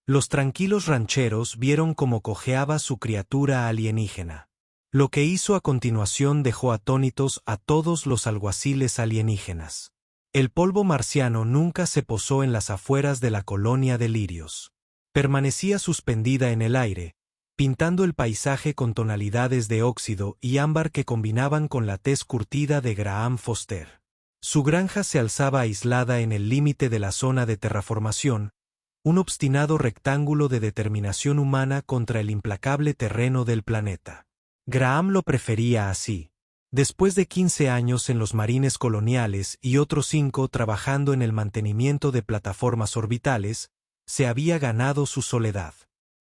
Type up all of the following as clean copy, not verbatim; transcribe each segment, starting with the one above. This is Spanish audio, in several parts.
Los tranquilos rancheros vieron cómo cojeaba su criatura alienígena. Lo que hizo a continuación dejó atónitos a todos los alguaciles alienígenas. El polvo marciano nunca se posó en las afueras de la colonia de lirios. Permanecía suspendida en el aire, pintando el paisaje con tonalidades de óxido y ámbar que combinaban con la tez curtida de Graham Foster. Su granja se alzaba aislada en el límite de la zona de terraformación, un obstinado rectángulo de determinación humana contra el implacable terreno del planeta. Graham lo prefería así. Después de 15 años en los marines coloniales y otros 5 trabajando en el mantenimiento de plataformas orbitales, se había ganado su soledad.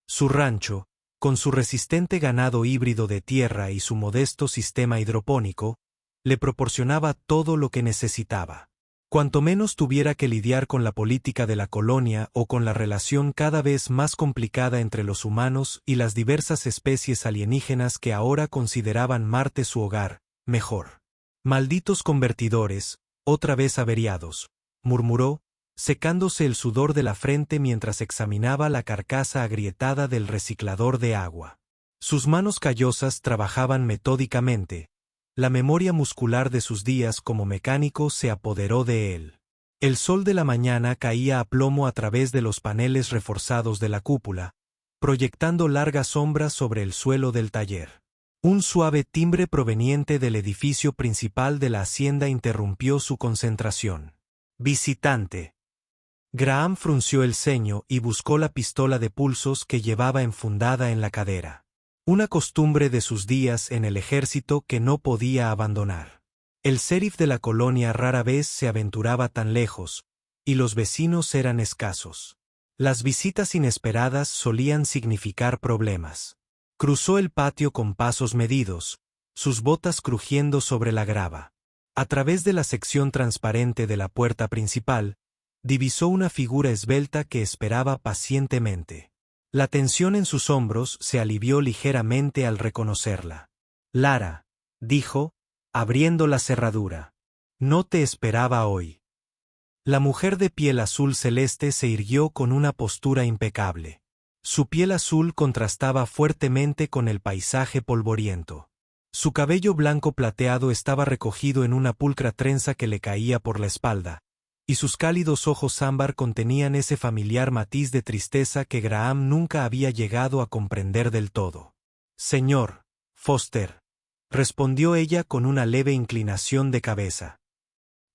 Su rancho, con su resistente ganado híbrido de tierra y su modesto sistema hidropónico, le proporcionaba todo lo que necesitaba. Cuanto menos tuviera que lidiar con la política de la colonia o con la relación cada vez más complicada entre los humanos y las diversas especies alienígenas que ahora consideraban Marte su hogar, mejor. Malditos convertidores, otra vez averiados, murmuró, secándose el sudor de la frente mientras examinaba la carcasa agrietada del reciclador de agua. Sus manos callosas trabajaban metódicamente. La memoria muscular de sus días como mecánico se apoderó de él. El sol de la mañana caía a plomo a través de los paneles reforzados de la cúpula, proyectando largas sombras sobre el suelo del taller. Un suave timbre proveniente del edificio principal de la hacienda interrumpió su concentración. «Visitante». Graham frunció el ceño y buscó la pistola de pulsos que llevaba enfundada en la cadera. Una costumbre de sus días en el ejército que no podía abandonar. El sheriff de la colonia rara vez se aventuraba tan lejos, y los vecinos eran escasos. Las visitas inesperadas solían significar problemas. Cruzó el patio con pasos medidos, sus botas crujiendo sobre la grava. A través de la sección transparente de la puerta principal, divisó una figura esbelta que esperaba pacientemente. La tensión en sus hombros se alivió ligeramente al reconocerla. «Lara», dijo, abriendo la cerradura. «No te esperaba hoy». La mujer de piel azul celeste se irguió con una postura impecable. Su piel azul contrastaba fuertemente con el paisaje polvoriento. Su cabello blanco plateado estaba recogido en una pulcra trenza que le caía por la espalda, y sus cálidos ojos ámbar contenían ese familiar matiz de tristeza que Graham nunca había llegado a comprender del todo. «Señor Foster», respondió ella con una leve inclinación de cabeza.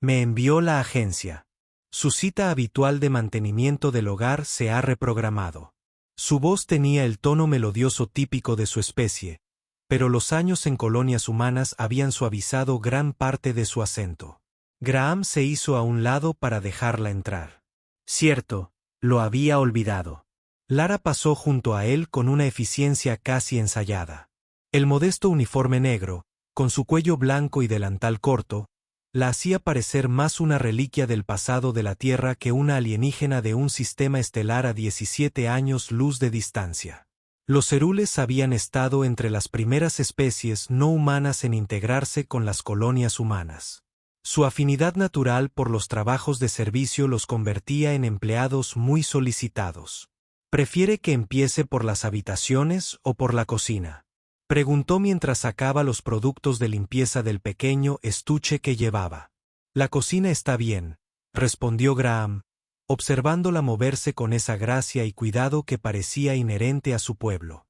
«Me envió la agencia. Su cita habitual de mantenimiento del hogar se ha reprogramado». Su voz tenía el tono melodioso típico de su especie, pero los años en colonias humanas habían suavizado gran parte de su acento. Graham se hizo a un lado para dejarla entrar. Cierto, lo había olvidado. Lara pasó junto a él con una eficiencia casi ensayada. El modesto uniforme negro, con su cuello blanco y delantal corto, la hacía parecer más una reliquia del pasado de la Tierra que una alienígena de un sistema estelar a 17 años luz de distancia. Los herules habían estado entre las primeras especies no humanas en integrarse con las colonias humanas. Su afinidad natural por los trabajos de servicio los convertía en empleados muy solicitados. «¿Prefiere que empiece por las habitaciones o por la cocina?», preguntó mientras sacaba los productos de limpieza del pequeño estuche que llevaba. «La cocina está bien», respondió Graham, observándola moverse con esa gracia y cuidado que parecía inherente a su pueblo.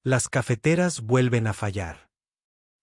«Las cafeteras vuelven a fallar».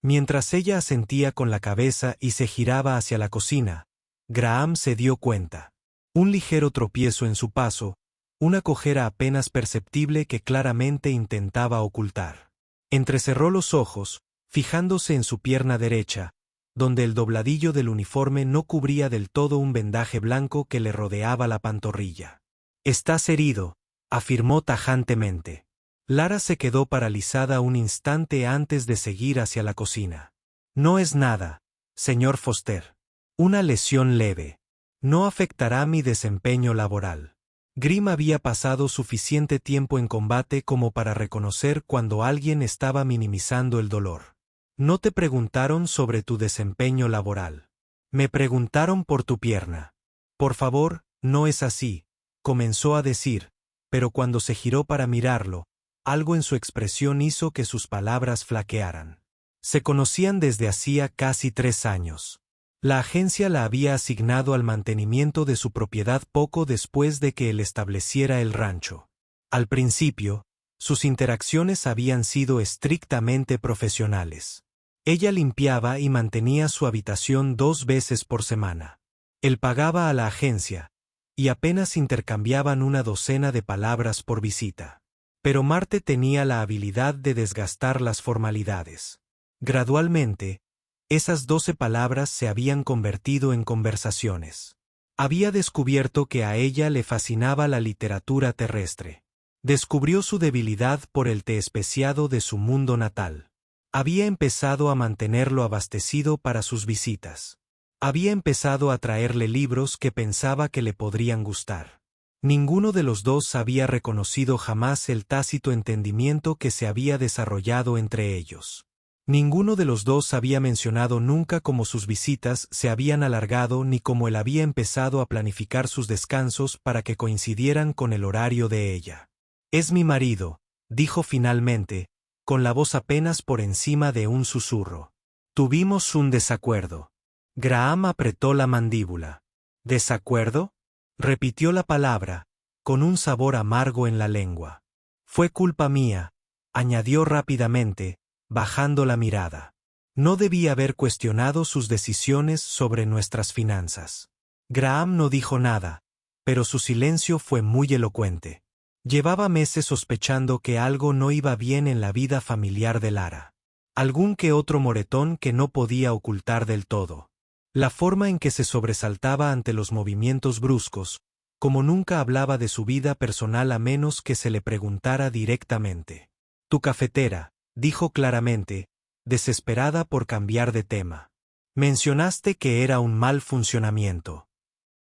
Mientras ella asentía con la cabeza y se giraba hacia la cocina, Graham se dio cuenta. Un ligero tropiezo en su paso, una cojera apenas perceptible que claramente intentaba ocultar. Entrecerró los ojos, fijándose en su pierna derecha, donde el dobladillo del uniforme no cubría del todo un vendaje blanco que le rodeaba la pantorrilla. «Estás herido», afirmó tajantemente. Lara se quedó paralizada un instante antes de seguir hacia la cocina. «No es nada, señor Foster. Una lesión leve. No afectará mi desempeño laboral». Grimm había pasado suficiente tiempo en combate como para reconocer cuando alguien estaba minimizando el dolor. «No te preguntaron sobre tu desempeño laboral. Me preguntaron por tu pierna». «Por favor, no es así», comenzó a decir, pero cuando se giró para mirarlo, algo en su expresión hizo que sus palabras flaquearan. Se conocían desde hacía casi 3 años. La agencia la había asignado al mantenimiento de su propiedad poco después de que él estableciera el rancho. Al principio, sus interacciones habían sido estrictamente profesionales. Ella limpiaba y mantenía su habitación 2 veces por semana. Él pagaba a la agencia, y apenas intercambiaban una docena de palabras por visita. Pero Marte tenía la habilidad de desgastar las formalidades. Gradualmente, esas 12 palabras se habían convertido en conversaciones. Había descubierto que a ella le fascinaba la literatura terrestre. Descubrió su debilidad por el té especiado de su mundo natal. Había empezado a mantenerlo abastecido para sus visitas. Había empezado a traerle libros que pensaba que le podrían gustar. Ninguno de los dos había reconocido jamás el tácito entendimiento que se había desarrollado entre ellos. Ninguno de los dos había mencionado nunca cómo sus visitas se habían alargado ni cómo él había empezado a planificar sus descansos para que coincidieran con el horario de ella. «Es mi marido», dijo finalmente, con la voz apenas por encima de un susurro. «Tuvimos un desacuerdo». Graham apretó la mandíbula. «¿Desacuerdo?», repitió la palabra, con un sabor amargo en la lengua. «Fue culpa mía», añadió rápidamente, bajando la mirada. «No debí haber cuestionado sus decisiones sobre nuestras finanzas». Graham no dijo nada, pero su silencio fue muy elocuente. Llevaba meses sospechando que algo no iba bien en la vida familiar de Lara. Algún que otro moretón que no podía ocultar del todo. La forma en que se sobresaltaba ante los movimientos bruscos, como nunca hablaba de su vida personal a menos que se le preguntara directamente. «Tu cafetera», dijo claramente, desesperada por cambiar de tema. «Mencionaste que era un mal funcionamiento».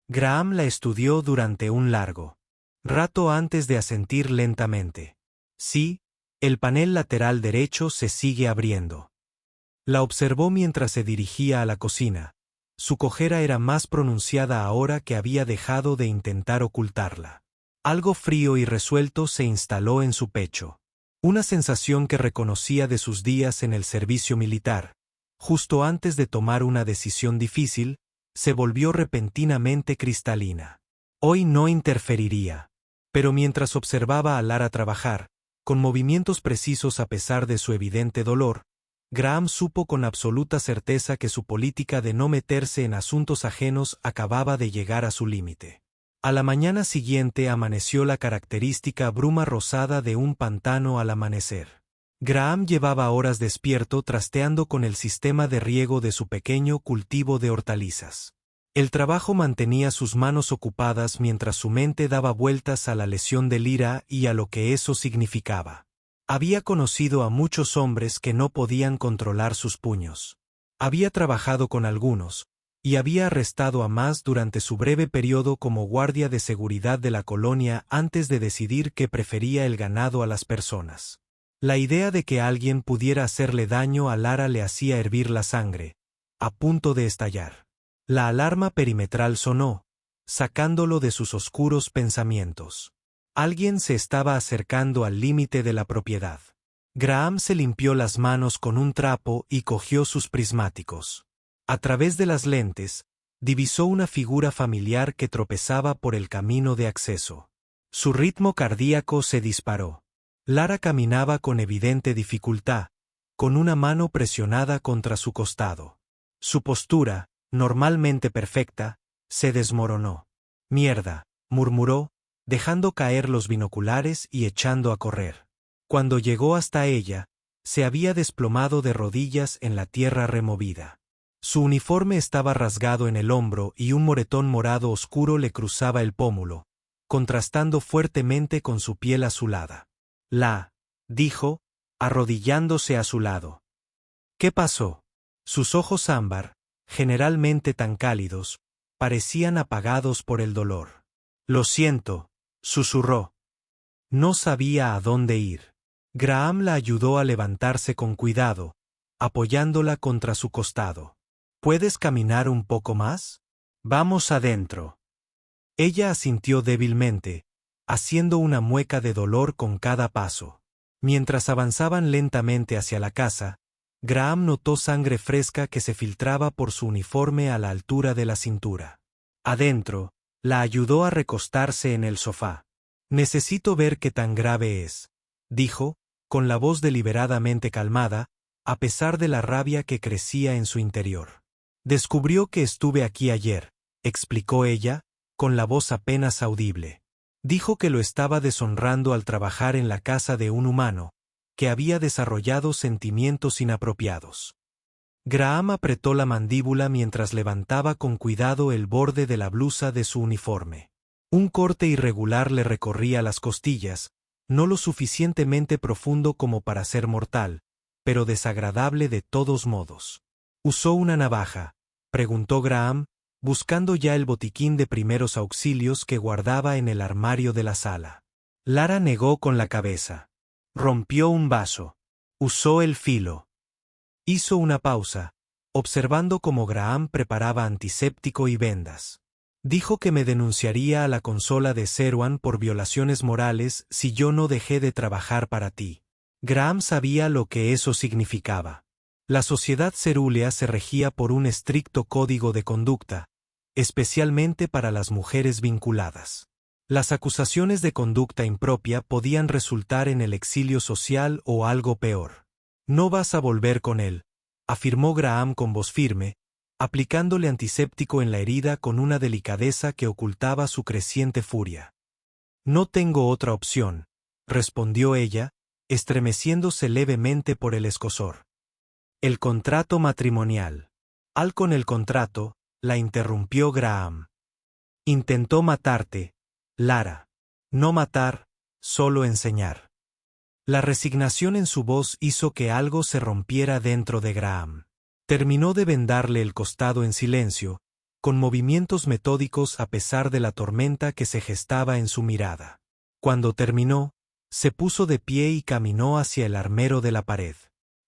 Graham la estudió durante un largo rato antes de asentir lentamente. «Sí, el panel lateral derecho se sigue abriendo». La observó mientras se dirigía a la cocina. Su cojera era más pronunciada ahora que había dejado de intentar ocultarla. Algo frío y resuelto se instaló en su pecho. Una sensación que reconocía de sus días en el servicio militar. Justo antes de tomar una decisión difícil, se volvió repentinamente cristalina. Hoy no interferiría. Pero mientras observaba a Lara trabajar, con movimientos precisos a pesar de su evidente dolor, Graham supo con absoluta certeza que su política de no meterse en asuntos ajenos acababa de llegar a su límite. A la mañana siguiente amaneció la característica bruma rosada de un pantano al amanecer. Graham llevaba horas despierto trasteando con el sistema de riego de su pequeño cultivo de hortalizas. El trabajo mantenía sus manos ocupadas mientras su mente daba vueltas a la lesión de Lyra y a lo que eso significaba. Había conocido a muchos hombres que no podían controlar sus puños. Había trabajado con algunos, y había arrestado a más durante su breve periodo como guardia de seguridad de la colonia antes de decidir que prefería el ganado a las personas. La idea de que alguien pudiera hacerle daño a Lara le hacía hervir la sangre, a punto de estallar. La alarma perimetral sonó, sacándolo de sus oscuros pensamientos. Alguien se estaba acercando al límite de la propiedad. Graham se limpió las manos con un trapo y cogió sus prismáticos. A través de las lentes, divisó una figura familiar que tropezaba por el camino de acceso. Su ritmo cardíaco se disparó. Lara caminaba con evidente dificultad, con una mano presionada contra su costado. Su postura, normalmente perfecta, se desmoronó. «Mierda», murmuró, dejando caer los binoculares y echando a correr. Cuando llegó hasta ella, se había desplomado de rodillas en la tierra removida. Su uniforme estaba rasgado en el hombro y un moretón morado oscuro le cruzaba el pómulo, contrastando fuertemente con su piel azulada. Dijo, arrodillándose a su lado. «¿Qué pasó?». Sus ojos ámbar, generalmente tan cálidos, parecían apagados por el dolor. «Lo siento», susurró. No sabía a dónde ir. Graham la ayudó a levantarse con cuidado, apoyándola contra su costado. «¿Puedes caminar un poco más? Vamos adentro». Ella asintió débilmente, haciendo una mueca de dolor con cada paso. Mientras avanzaban lentamente hacia la casa, Graham notó sangre fresca que se filtraba por su uniforme a la altura de la cintura. Adentro, la ayudó a recostarse en el sofá. «Necesito ver qué tan grave es», dijo, con la voz deliberadamente calmada, a pesar de la rabia que crecía en su interior. «Descubrió que estuve aquí ayer», explicó ella, con la voz apenas audible. Dijo que lo estaba deshonrando al trabajar en la casa de un humano, que había desarrollado sentimientos inapropiados. Graham apretó la mandíbula mientras levantaba con cuidado el borde de la blusa de su uniforme. Un corte irregular le recorría las costillas, no lo suficientemente profundo como para ser mortal, pero desagradable de todos modos. ¿Usó una navaja?, preguntó Graham, buscando ya el botiquín de primeros auxilios que guardaba en el armario de la sala. Lara negó con la cabeza. Rompió un vaso. Usó el filo. Hizo una pausa, observando cómo Graham preparaba antiséptico y vendas. Dijo que me denunciaría a la consola de Seruan por violaciones morales si yo no dejé de trabajar para ti. Graham sabía lo que eso significaba. La sociedad cerúlea se regía por un estricto código de conducta, especialmente para las mujeres vinculadas. Las acusaciones de conducta impropia podían resultar en el exilio social o algo peor. «No vas a volver con él», afirmó Graham con voz firme, aplicándole antiséptico en la herida con una delicadeza que ocultaba su creciente furia. «No tengo otra opción», respondió ella, estremeciéndose levemente por el escozor. «El contrato matrimonial». Al con el contrato, la interrumpió Graham. «Intentó matarte, Lara. No matar, solo enseñar». La resignación en su voz hizo que algo se rompiera dentro de Graham. Terminó de vendarle el costado en silencio, con movimientos metódicos a pesar de la tormenta que se gestaba en su mirada. Cuando terminó, se puso de pie y caminó hacia el armero de la pared.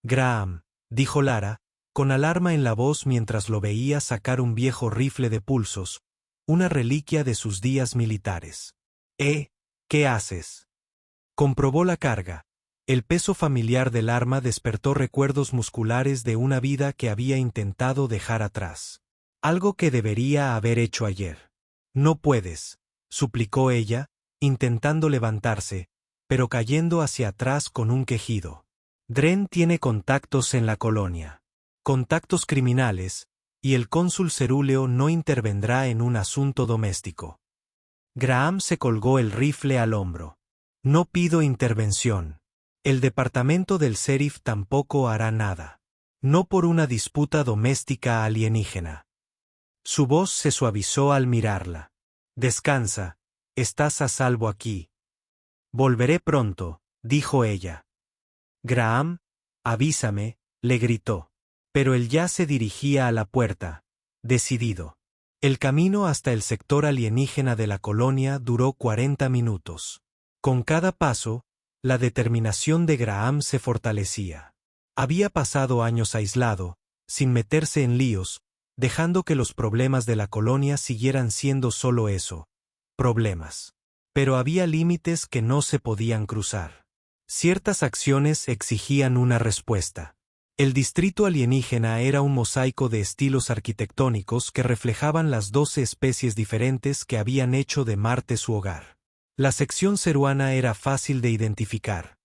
«Graham», dijo Lara, con alarma en la voz mientras lo veía sacar un viejo rifle de pulsos, una reliquia de sus días militares. ¿Qué haces?» Comprobó la carga. El peso familiar del arma despertó recuerdos musculares de una vida que había intentado dejar atrás. Algo que debería haber hecho ayer. «No puedes», suplicó ella, intentando levantarse, pero cayendo hacia atrás con un quejido. «Dren tiene contactos en la colonia. Contactos criminales, y el cónsul cerúleo no intervendrá en un asunto doméstico». Graham se colgó el rifle al hombro. «No pido intervención. El departamento del sheriff tampoco hará nada. No por una disputa doméstica alienígena». Su voz se suavizó al mirarla. «Descansa, estás a salvo aquí». «Volveré pronto», dijo ella. «Graham, avísame», le gritó. Pero él ya se dirigía a la puerta, decidido. El camino hasta el sector alienígena de la colonia duró 40 minutos. Con cada paso, la determinación de Graham se fortalecía. Había pasado años aislado, sin meterse en líos, dejando que los problemas de la colonia siguieran siendo solo eso, problemas. Pero había límites que no se podían cruzar. Ciertas acciones exigían una respuesta. El distrito alienígena era un mosaico de estilos arquitectónicos que reflejaban las 12 especies diferentes que habían hecho de Marte su hogar. La sección ceruana era fácil de identificar.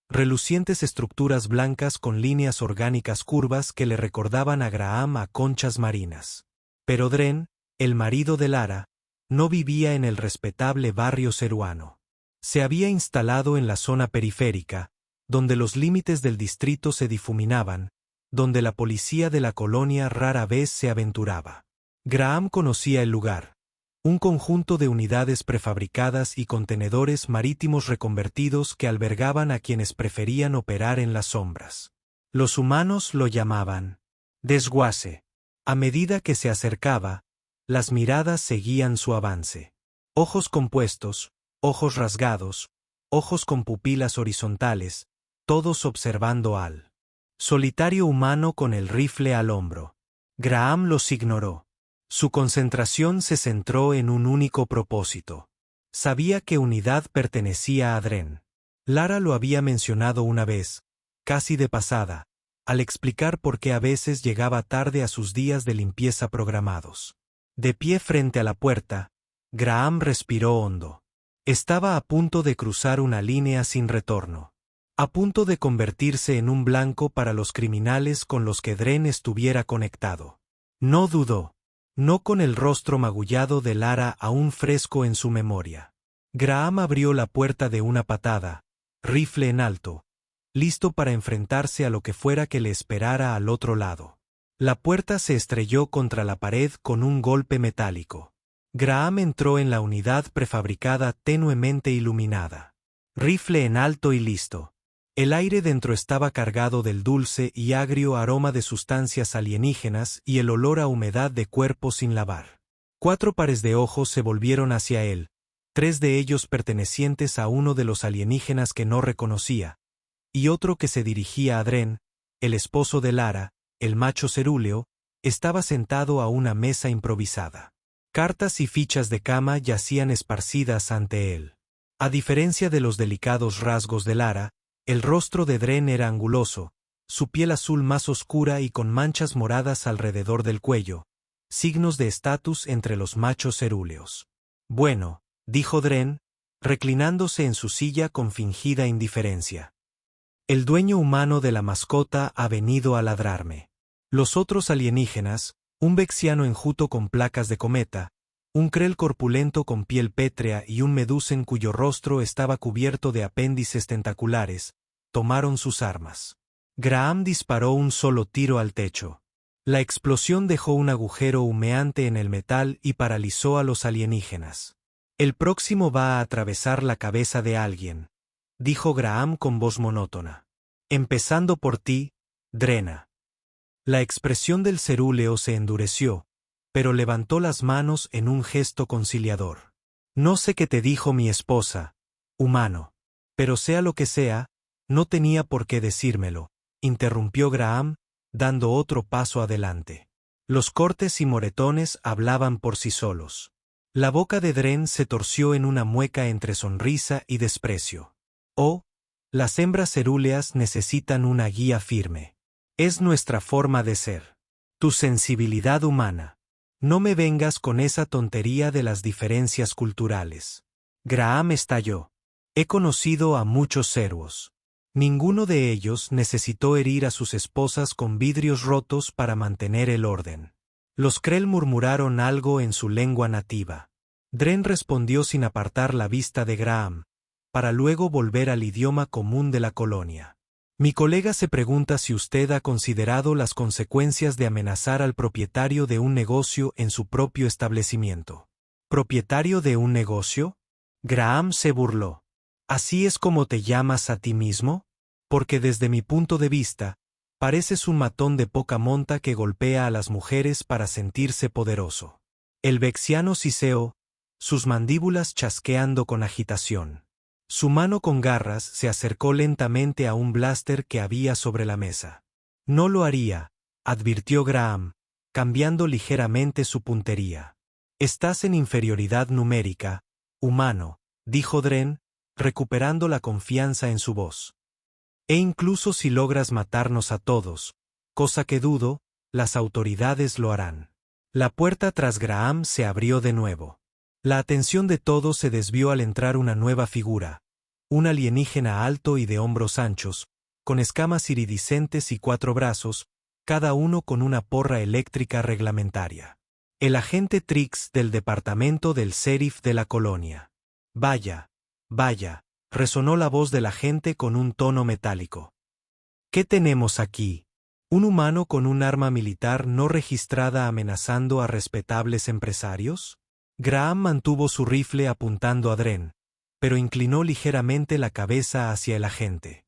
Relucientes estructuras blancas con líneas orgánicas curvas que le recordaban a Graham a conchas marinas. Pero Dren, el marido de Lara, no vivía en el respetable barrio ceruano. Se había instalado en la zona periférica, donde los límites del distrito se difuminaban, donde la policía de la colonia rara vez se aventuraba. Graham conocía el lugar. Un conjunto de unidades prefabricadas y contenedores marítimos reconvertidos que albergaban a quienes preferían operar en las sombras. Los humanos lo llamaban desguace. A medida que se acercaba, las miradas seguían su avance. Ojos compuestos, ojos rasgados, ojos con pupilas horizontales, todos observando al solitario humano con el rifle al hombro. Graham los ignoró. Su concentración se centró en un único propósito: Sabía que Unidad pertenecía a Dren. Lara lo había mencionado una vez, casi de pasada, al explicar por qué a veces llegaba tarde a sus días de limpieza programados. De pie frente a la puerta, Graham respiró hondo. Estaba a punto de cruzar una línea sin retorno. A punto de convertirse en un blanco para los criminales con los que Dren estuviera conectado. No dudó. No con el rostro magullado de Lara aún fresco en su memoria. Graham abrió la puerta de una patada, rifle en alto, listo para enfrentarse a lo que fuera que le esperara al otro lado. La puerta se estrelló contra la pared con un golpe metálico. Graham entró en la unidad prefabricada tenuemente iluminada. Rifle en alto y listo. El aire dentro estaba cargado del dulce y agrio aroma de sustancias alienígenas y el olor a humedad de cuerpo sin lavar. 4 pares de ojos se volvieron hacia él, 3 de ellos pertenecientes a uno de los alienígenas que no reconocía, y otro que se dirigía a Dren, el esposo de Lara, el macho cerúleo, estaba sentado a una mesa improvisada. Cartas y fichas de cama yacían esparcidas ante él. A diferencia de los delicados rasgos de Lara, el rostro de Dren era anguloso, su piel azul más oscura y con manchas moradas alrededor del cuello, signos de estatus entre los machos cerúleos. Bueno, dijo Dren, reclinándose en su silla con fingida indiferencia. El dueño humano de la mascota ha venido a ladrarme. Los otros alienígenas, un vexiano enjuto con placas de cometa, un krell corpulento con piel pétrea y un medusen cuyo rostro estaba cubierto de apéndices tentaculares, tomaron sus armas. Graham disparó un solo tiro al techo. La explosión dejó un agujero humeante en el metal y paralizó a los alienígenas. El próximo va a atravesar la cabeza de alguien, dijo Graham con voz monótona. Empezando por ti, Drena. La expresión del cerúleo se endureció, pero levantó las manos en un gesto conciliador. No sé qué te dijo mi esposa, humano. Pero sea lo que sea, no tenía por qué decírmelo, interrumpió Graham, dando otro paso adelante. Los cortes y moretones hablaban por sí solos. La boca de Dren se torció en una mueca entre sonrisa y desprecio. Oh, las hembras cerúleas necesitan una guía firme. Es nuestra forma de ser. Tu sensibilidad humana. No me vengas con esa tontería de las diferencias culturales. Graham estalló. He conocido a muchos cervos. Ninguno de ellos necesitó herir a sus esposas con vidrios rotos para mantener el orden. Los krell murmuraron algo en su lengua nativa. Dren respondió sin apartar la vista de Graham, para luego volver al idioma común de la colonia. Mi colega se pregunta si usted ha considerado las consecuencias de amenazar al propietario de un negocio en su propio establecimiento. ¿Propietario de un negocio? Graham se burló. ¿Así es como te llamas a ti mismo? Porque desde mi punto de vista, pareces un matón de poca monta que golpea a las mujeres para sentirse poderoso. El vexiano siseó, sus mandíbulas chasqueando con agitación. Su mano con garras se acercó lentamente a un blaster que había sobre la mesa. No lo haría, advirtió Graham, cambiando ligeramente su puntería. Estás en inferioridad numérica, humano, dijo Dren, recuperando la confianza en su voz. E incluso si logras matarnos a todos, cosa que dudo, las autoridades lo harán. La puerta tras Graham se abrió de nuevo. La atención de todos se desvió al entrar una nueva figura, un alienígena alto y de hombros anchos, con escamas iridiscentes y 4 brazos, cada uno con una porra eléctrica reglamentaria. El agente Trix del departamento del sheriff de la colonia. Vaya, vaya, resonó la voz del agente con un tono metálico. ¿Qué tenemos aquí? ¿Un humano con un arma militar no registrada amenazando a respetables empresarios? Graham mantuvo su rifle apuntando a Dren, pero inclinó ligeramente la cabeza hacia el agente.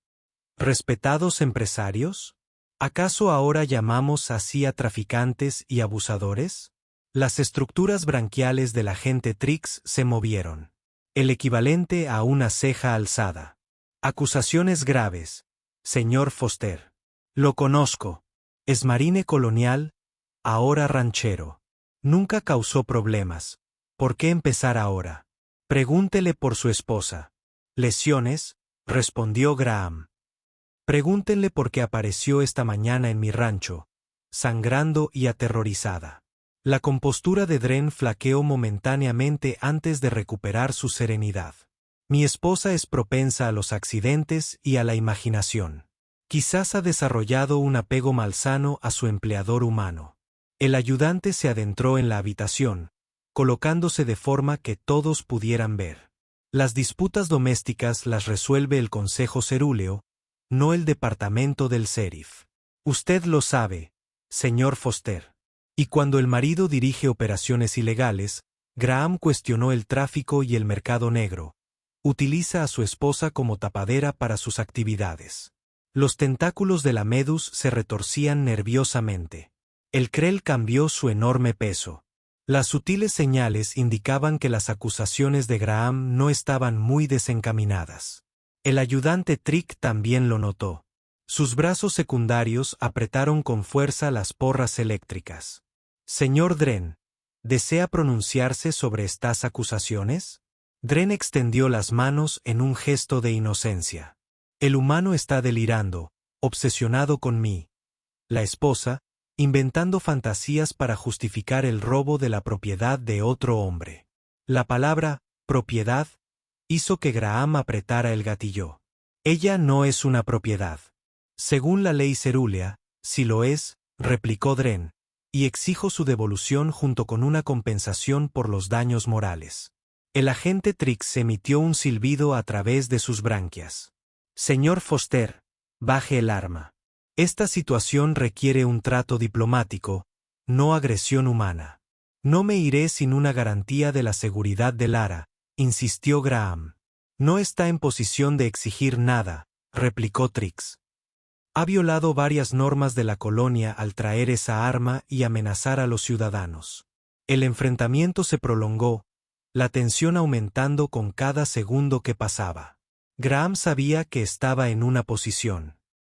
¿Respetados empresarios? ¿Acaso ahora llamamos así a traficantes y abusadores? Las estructuras branquiales del agente Trix se movieron. El equivalente a una ceja alzada. Acusaciones graves, señor Foster. Lo conozco. Es marine colonial, ahora ranchero. Nunca causó problemas. ¿Por qué empezar ahora? Pregúntele por su esposa. ¿Lesiones? Respondió Graham. Pregúntenle por qué apareció esta mañana en mi rancho, sangrando y aterrorizada. La compostura de Dren flaqueó momentáneamente antes de recuperar su serenidad. Mi esposa es propensa a los accidentes y a la imaginación. Quizás ha desarrollado un apego malsano a su empleador humano. El ayudante se adentró en la habitación, colocándose de forma que todos pudieran ver. Las disputas domésticas las resuelve el Consejo Cerúleo, no el departamento del sheriff. Usted lo sabe, señor Foster. Y cuando el marido dirige operaciones ilegales, Graham cuestionó el tráfico y el mercado negro. Utiliza a su esposa como tapadera para sus actividades. Los tentáculos de la Medus se retorcían nerviosamente. El Krell cambió su enorme peso. Las sutiles señales indicaban que las acusaciones de Graham no estaban muy desencaminadas. El ayudante Trick también lo notó. Sus brazos secundarios apretaron con fuerza las porras eléctricas. Señor Dren, ¿desea pronunciarse sobre estas acusaciones? Dren extendió las manos en un gesto de inocencia. El humano está delirando, obsesionado con mí. La esposa, inventando fantasías para justificar el robo de la propiedad de otro hombre. La palabra, propiedad, hizo que Graham apretara el gatillo. Ella no es una propiedad. Según la ley cerúlea, si lo es, replicó Dren, y exijo su devolución junto con una compensación por los daños morales. El agente Trix emitió un silbido a través de sus branquias. Señor Foster, baje el arma. Esta situación requiere un trato diplomático, no agresión humana. No me iré sin una garantía de la seguridad de Lara, insistió Graham. No está en posición de exigir nada, replicó Trix. Ha violado varias normas de la colonia al traer esa arma y amenazar a los ciudadanos. El enfrentamiento se prolongó, la tensión aumentando con cada segundo que pasaba. Graham sabía que estaba en una posición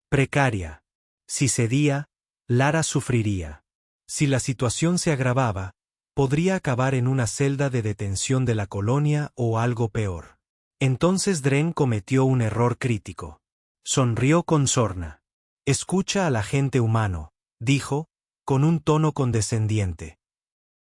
precaria. Si cedía, Lara sufriría. Si la situación se agravaba, podría acabar en una celda de detención de la colonia o algo peor. Entonces Dren cometió un error crítico. Sonrió con sorna. Escucha al agente humano, dijo, con un tono condescendiente.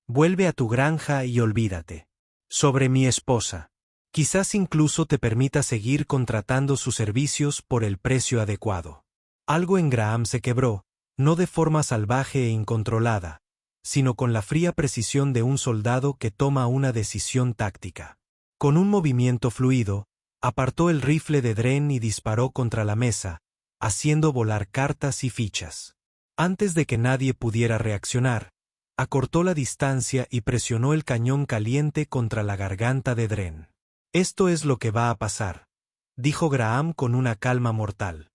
Vuelve a tu granja y olvídate. Sobre mi esposa. Quizás incluso te permita seguir contratando sus servicios por el precio adecuado. Algo en Graham se quebró, no de forma salvaje e incontrolada, sino con la fría precisión de un soldado que toma una decisión táctica. Con un movimiento fluido, apartó el rifle de Dren y disparó contra la mesa, haciendo volar cartas y fichas. Antes de que nadie pudiera reaccionar, acortó la distancia y presionó el cañón caliente contra la garganta de Dren. Esto es lo que va a pasar, dijo Graham con una calma mortal.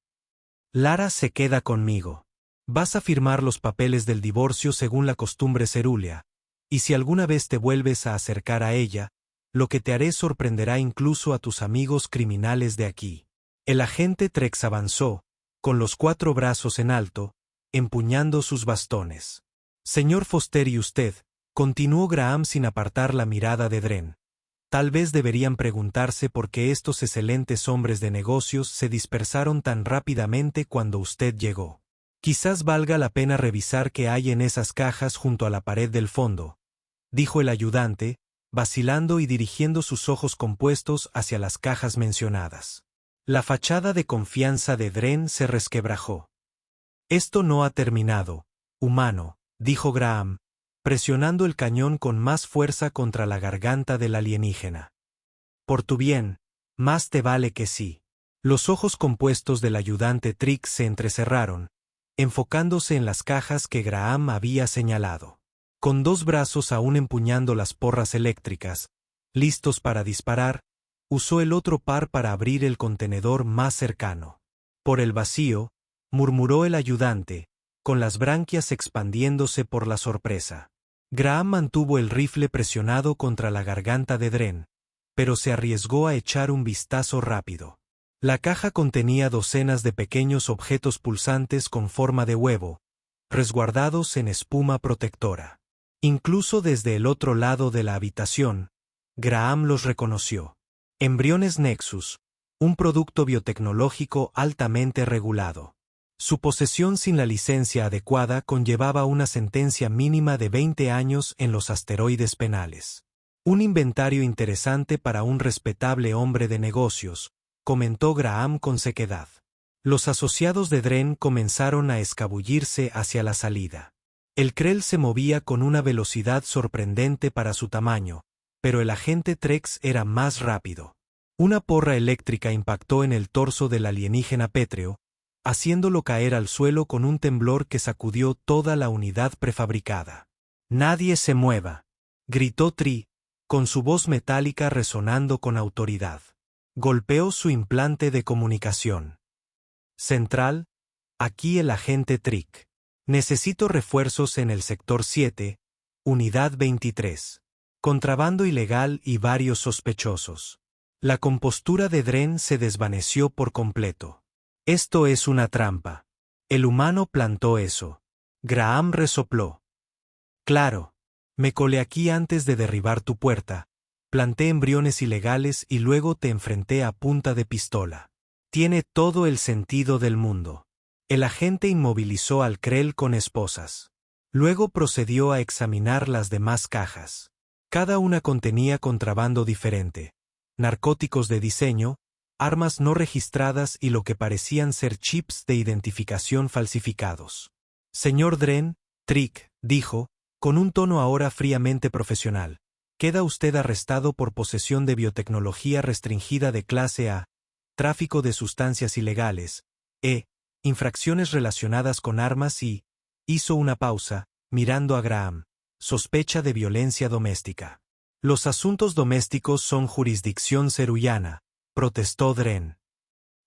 Lara se queda conmigo. Vas a firmar los papeles del divorcio según la costumbre cerúlea, y si alguna vez te vuelves a acercar a ella, lo que te haré sorprenderá incluso a tus amigos criminales de aquí. El agente Trex avanzó, con los 4 brazos en alto, empuñando sus bastones. Señor Foster y usted, continuó Graham sin apartar la mirada de Dren. Tal vez deberían preguntarse por qué estos excelentes hombres de negocios se dispersaron tan rápidamente cuando usted llegó. Quizás valga la pena revisar qué hay en esas cajas junto a la pared del fondo, dijo el ayudante, vacilando y dirigiendo sus ojos compuestos hacia las cajas mencionadas. La fachada de confianza de Dren se resquebrajó. Esto no ha terminado, humano, dijo Graham, presionando el cañón con más fuerza contra la garganta del alienígena. Por tu bien, más te vale que sí. Los ojos compuestos del ayudante Trix se entrecerraron, enfocándose en las cajas que Graham había señalado. Con 2 brazos aún empuñando las porras eléctricas, listos para disparar, usó el otro par para abrir el contenedor más cercano. Por el vacío, murmuró el ayudante, con las branquias expandiéndose por la sorpresa. Graham mantuvo el rifle presionado contra la garganta de Dren, pero se arriesgó a echar un vistazo rápido. La caja contenía docenas de pequeños objetos pulsantes con forma de huevo, resguardados en espuma protectora. Incluso desde el otro lado de la habitación, Graham los reconoció. Embriones Nexus, un producto biotecnológico altamente regulado. Su posesión sin la licencia adecuada conllevaba una sentencia mínima de 20 años en los asteroides penales. Un inventario interesante para un respetable hombre de negocios, comentó Graham con sequedad. Los asociados de Dren comenzaron a escabullirse hacia la salida. El Krell se movía con una velocidad sorprendente para su tamaño, pero el agente Trex era más rápido. Una porra eléctrica impactó en el torso del alienígena pétreo, haciéndolo caer al suelo con un temblor que sacudió toda la unidad prefabricada. «Nadie se mueva», gritó Tree, con su voz metálica resonando con autoridad. Golpeó su implante de comunicación. «Central, aquí el agente Trick. Necesito refuerzos en el sector 7, unidad 23. Contrabando ilegal y varios sospechosos». La compostura de Dren se desvaneció por completo. «Esto es una trampa. El humano plantó eso». Graham resopló. «Claro. Me colé aquí antes de derribar tu puerta, planté embriones ilegales y luego te enfrenté a punta de pistola. Tiene todo el sentido del mundo». El agente inmovilizó al Krell con esposas. Luego procedió a examinar las demás cajas. Cada una contenía contrabando diferente: narcóticos de diseño, armas no registradas y lo que parecían ser chips de identificación falsificados. «Señor Dren», Trick dijo, con un tono ahora fríamente profesional, «queda usted arrestado por posesión de biotecnología restringida de clase A, tráfico de sustancias ilegales, infracciones relacionadas con armas y», hizo una pausa, mirando a Graham, «sospecha de violencia doméstica». «Los asuntos domésticos son jurisdicción ceruyana», protestó Dren.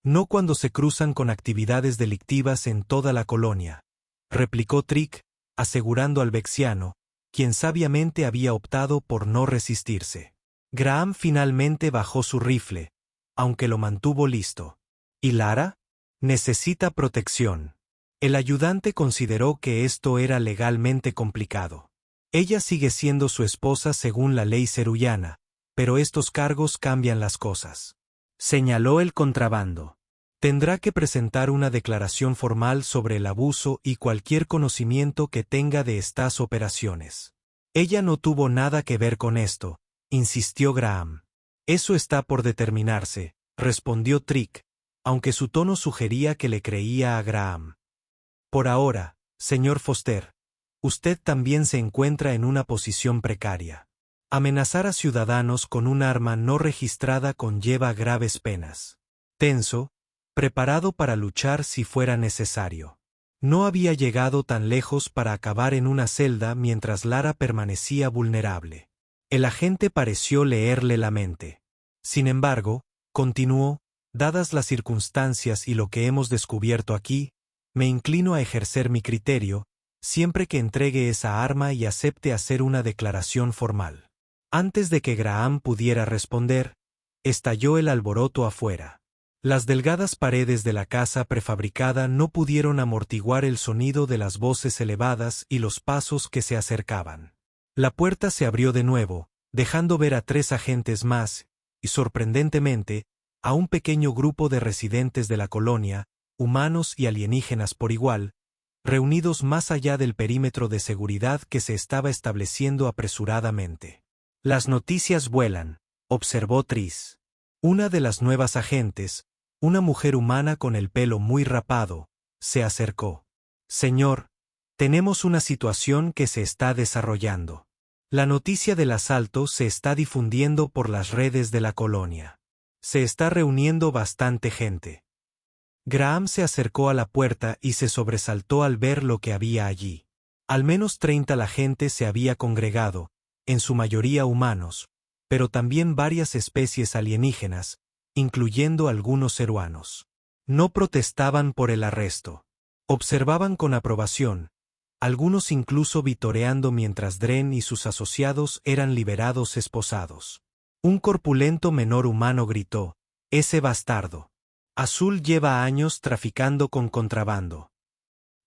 «No cuando se cruzan con actividades delictivas en toda la colonia», replicó Trick, asegurando al vexiano, quien sabiamente había optado por no resistirse. Graham finalmente bajó su rifle, aunque lo mantuvo listo. «¿Y Lara? Necesita protección». El ayudante consideró que esto era legalmente complicado. «Ella sigue siendo su esposa según la ley ceruyana, pero estos cargos cambian las cosas». Señaló el contrabando. «Tendrá que presentar una declaración formal sobre el abuso y cualquier conocimiento que tenga de estas operaciones». «Ella no tuvo nada que ver con esto», insistió Graham. «Eso está por determinarse», respondió Trick, aunque su tono sugería que le creía a Graham. «Por ahora, señor Foster, usted también se encuentra en una posición precaria. Amenazar a ciudadanos con un arma no registrada conlleva graves penas». Tenso, preparado para luchar si fuera necesario. No había llegado tan lejos para acabar en una celda mientras Lara permanecía vulnerable. El agente pareció leerle la mente. «Sin embargo», continuó, «dadas las circunstancias y lo que hemos descubierto aquí, me inclino a ejercer mi criterio, siempre que entregue esa arma y acepte hacer una declaración formal». Antes de que Graham pudiera responder, estalló el alboroto afuera. Las delgadas paredes de la casa prefabricada no pudieron amortiguar el sonido de las voces elevadas y los pasos que se acercaban. La puerta se abrió de nuevo, dejando ver a 3 agentes más, y sorprendentemente, a un pequeño grupo de residentes de la colonia, humanos y alienígenas por igual, reunidos más allá del perímetro de seguridad que se estaba estableciendo apresuradamente. «Las noticias vuelan», observó Tris. Una de las nuevas agentes, una mujer humana con el pelo muy rapado, se acercó. «Señor, tenemos una situación que se está desarrollando. La noticia del asalto se está difundiendo por las redes de la colonia. Se está reuniendo bastante gente». Graham se acercó a la puerta y se sobresaltó al ver lo que había allí. Al menos 30 la gente se había congregado, en su mayoría humanos, pero también varias especies alienígenas, incluyendo algunos ceruanos. No protestaban por el arresto. Observaban con aprobación, algunos incluso vitoreando mientras Dren y sus asociados eran liberados esposados. Un corpulento menor humano gritó: «Ese bastardo. Azul lleva años traficando con contrabando.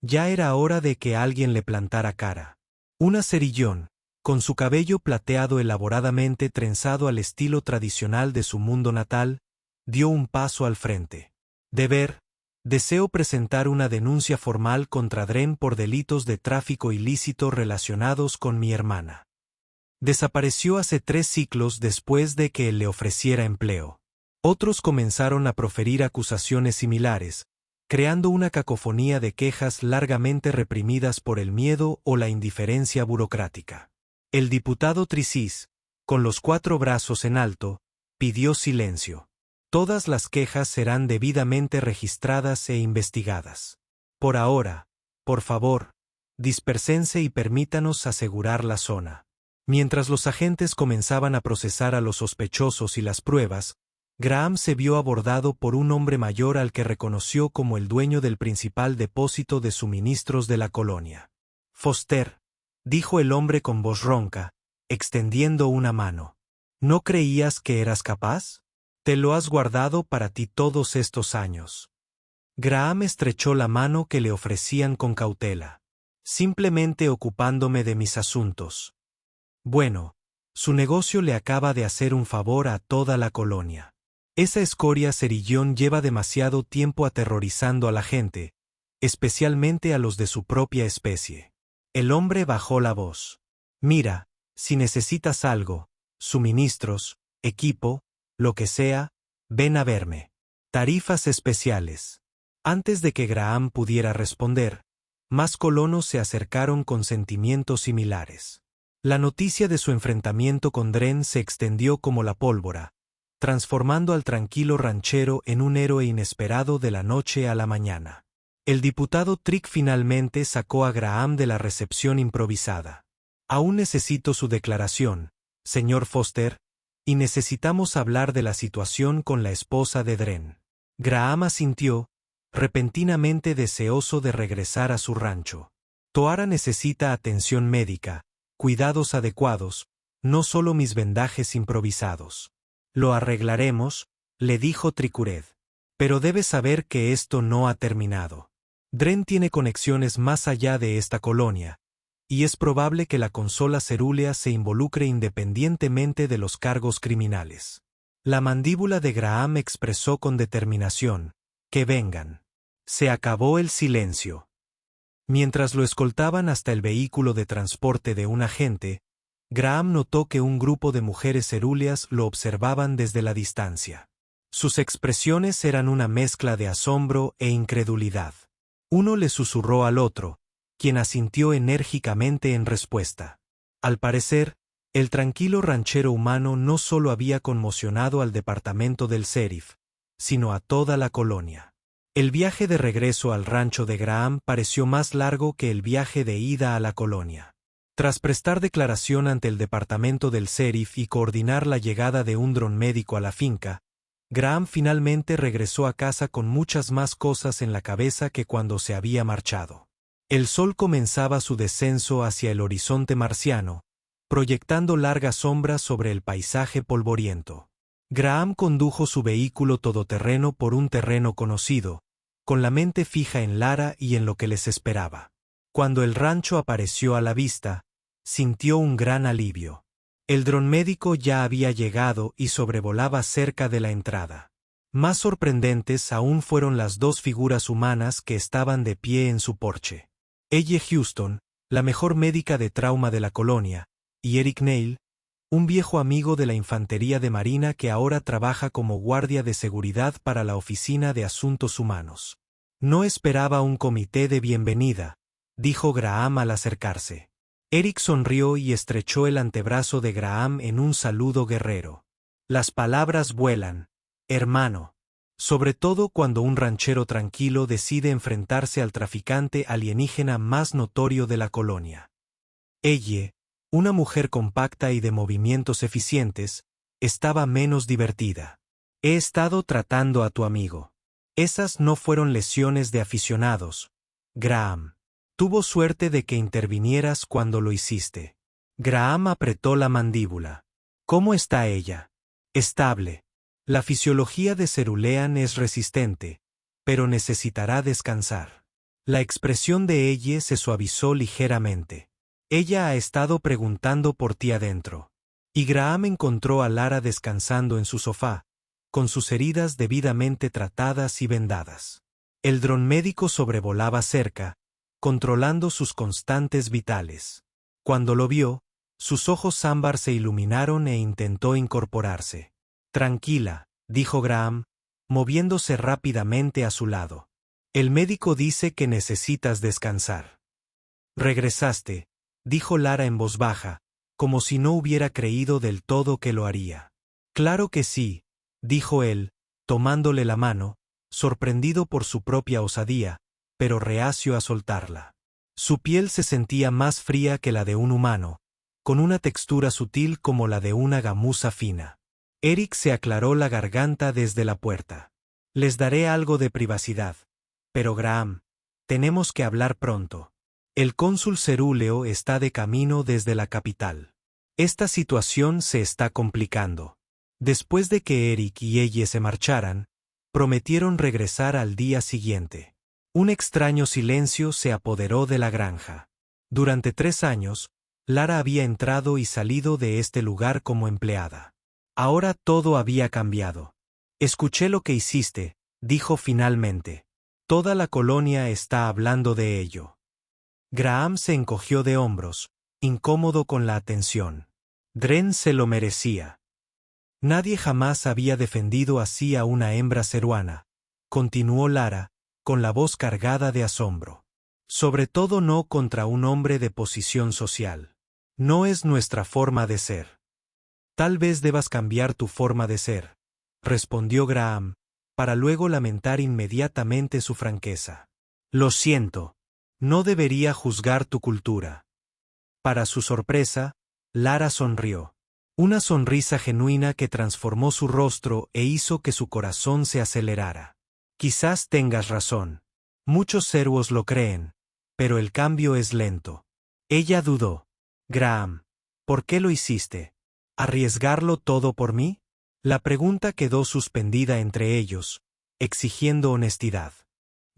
Ya era hora de que alguien le plantara cara». Una cerillón, Con su cabello plateado elaboradamente trenzado al estilo tradicional de su mundo natal, dio un paso al frente. Deseo presentar una denuncia formal contra Dren por delitos de tráfico ilícito relacionados con mi hermana. Desapareció hace 3 ciclos después de que él le ofreciera empleo. Otros comenzaron a proferir acusaciones similares, creando una cacofonía de quejas largamente reprimidas por el miedo o la indiferencia burocrática. El diputado Tricis, con los 4 brazos en alto, pidió silencio. Todas las quejas serán debidamente registradas e investigadas. Por ahora, por favor, dispérsense y permítanos asegurar la zona. Mientras los agentes comenzaban a procesar a los sospechosos y las pruebas, Graham se vio abordado por un hombre mayor al que reconoció como el dueño del principal depósito de suministros de la colonia. Foster, dijo el hombre con voz ronca, extendiendo una mano. ¿No creías que eras capaz? Te lo has guardado para ti todos estos años. Graham estrechó la mano que le ofrecían con cautela. Simplemente ocupándome de mis asuntos. Bueno, su negocio le acaba de hacer un favor a toda la colonia. Esa escoria cerillón lleva demasiado tiempo aterrorizando a la gente, especialmente a los de su propia especie. El hombre bajó la voz. Mira, si necesitas algo, suministros, equipo, lo que sea, ven a verme. Tarifas especiales. Antes de que Graham pudiera responder, más colonos se acercaron con sentimientos similares. La noticia de su enfrentamiento con Dren se extendió como la pólvora, transformando al tranquilo ranchero en un héroe inesperado de la noche a la mañana. El diputado Trick finalmente sacó a Graham de la recepción improvisada. Aún necesito su declaración, señor Foster, y necesitamos hablar de la situación con la esposa de Dren. Graham asintió, repentinamente deseoso de regresar a su rancho. Toara necesita atención médica, cuidados adecuados, no solo mis vendajes improvisados. Lo arreglaremos, le dijo Tricured. Pero debes saber que esto no ha terminado. Dren tiene conexiones más allá de esta colonia, y es probable que la consola cerúlea se involucre independientemente de los cargos criminales. La mandíbula de Graham expresó con determinación, que vengan. Se acabó el silencio. Mientras lo escoltaban hasta el vehículo de transporte de un agente, Graham notó que un grupo de mujeres cerúleas lo observaban desde la distancia. Sus expresiones eran una mezcla de asombro e incredulidad. Uno le susurró al otro, quien asintió enérgicamente en respuesta. Al parecer, el tranquilo ranchero humano no solo había conmocionado al departamento del sheriff, sino a toda la colonia. El viaje de regreso al rancho de Graham pareció más largo que el viaje de ida a la colonia. Tras prestar declaración ante el departamento del sheriff y coordinar la llegada de un dron médico a la finca, Graham finalmente regresó a casa con muchas más cosas en la cabeza que cuando se había marchado. El sol comenzaba su descenso hacia el horizonte marciano, proyectando largas sombras sobre el paisaje polvoriento. Graham condujo su vehículo todoterreno por un terreno conocido, con la mente fija en Lara y en lo que les esperaba. Cuando el rancho apareció a la vista, sintió un gran alivio. El dron médico ya había llegado y sobrevolaba cerca de la entrada. Más sorprendentes aún fueron las 2 figuras humanas que estaban de pie en su porche. Elle Houston, la mejor médica de trauma de la colonia, y Eric Neil, un viejo amigo de la infantería de marina que ahora trabaja como guardia de seguridad para la Oficina de Asuntos Humanos. No esperaba un comité de bienvenida, dijo Graham al acercarse. Eric sonrió y estrechó el antebrazo de Graham en un saludo guerrero. Las palabras vuelan, hermano. Sobre todo cuando un ranchero tranquilo decide enfrentarse al traficante alienígena más notorio de la colonia. Elle, una mujer compacta y de movimientos eficientes, estaba menos divertida. He estado tratando a tu amigo. Esas no fueron lesiones de aficionados, Graham. Tuvo suerte de que intervinieras cuando lo hiciste. Graham apretó la mandíbula. ¿Cómo está ella? Estable. La fisiología de Cerulean es resistente, pero necesitará descansar. La expresión de Elle se suavizó ligeramente. Ella ha estado preguntando por ti adentro. Y Graham encontró a Lara descansando en su sofá, con sus heridas debidamente tratadas y vendadas. El dron médico sobrevolaba cerca, controlando sus constantes vitales. Cuando lo vio, sus ojos ámbar se iluminaron e intentó incorporarse. Tranquila, dijo Graham, moviéndose rápidamente a su lado. El médico dice que necesitas descansar. Regresaste, dijo Lara en voz baja, como si no hubiera creído del todo que lo haría. Claro que sí, dijo él, tomándole la mano, sorprendido por su propia osadía, pero reacio a soltarla. Su piel se sentía más fría que la de un humano, con una textura sutil como la de una gamuza fina. Eric se aclaró la garganta desde la puerta. Les daré algo de privacidad. Pero Graham, tenemos que hablar pronto. El cónsul cerúleo está de camino desde la capital. Esta situación se está complicando. Después de que Eric y ella se marcharan, prometieron regresar al día siguiente. Un extraño silencio se apoderó de la granja. Durante 3 años, Lara había entrado y salido de este lugar como empleada. Ahora todo había cambiado. Escuché lo que hiciste, dijo finalmente. Toda la colonia está hablando de ello. Graham se encogió de hombros, incómodo con la atención. Dren se lo merecía. Nadie jamás había defendido así a una hembra ceruana, continuó Lara, con la voz cargada de asombro. Sobre todo no contra un hombre de posición social. No es nuestra forma de ser. Tal vez debas cambiar tu forma de ser, respondió Graham, para luego lamentar inmediatamente su franqueza. Lo siento. No debería juzgar tu cultura. Para su sorpresa, Lara sonrió. Una sonrisa genuina que transformó su rostro e hizo que su corazón se acelerara. Quizás tengas razón. Muchos ceruos lo creen, pero el cambio es lento. Ella dudó. Graham, ¿por qué lo hiciste? ¿Arriesgarlo todo por mí? La pregunta quedó suspendida entre ellos, exigiendo honestidad.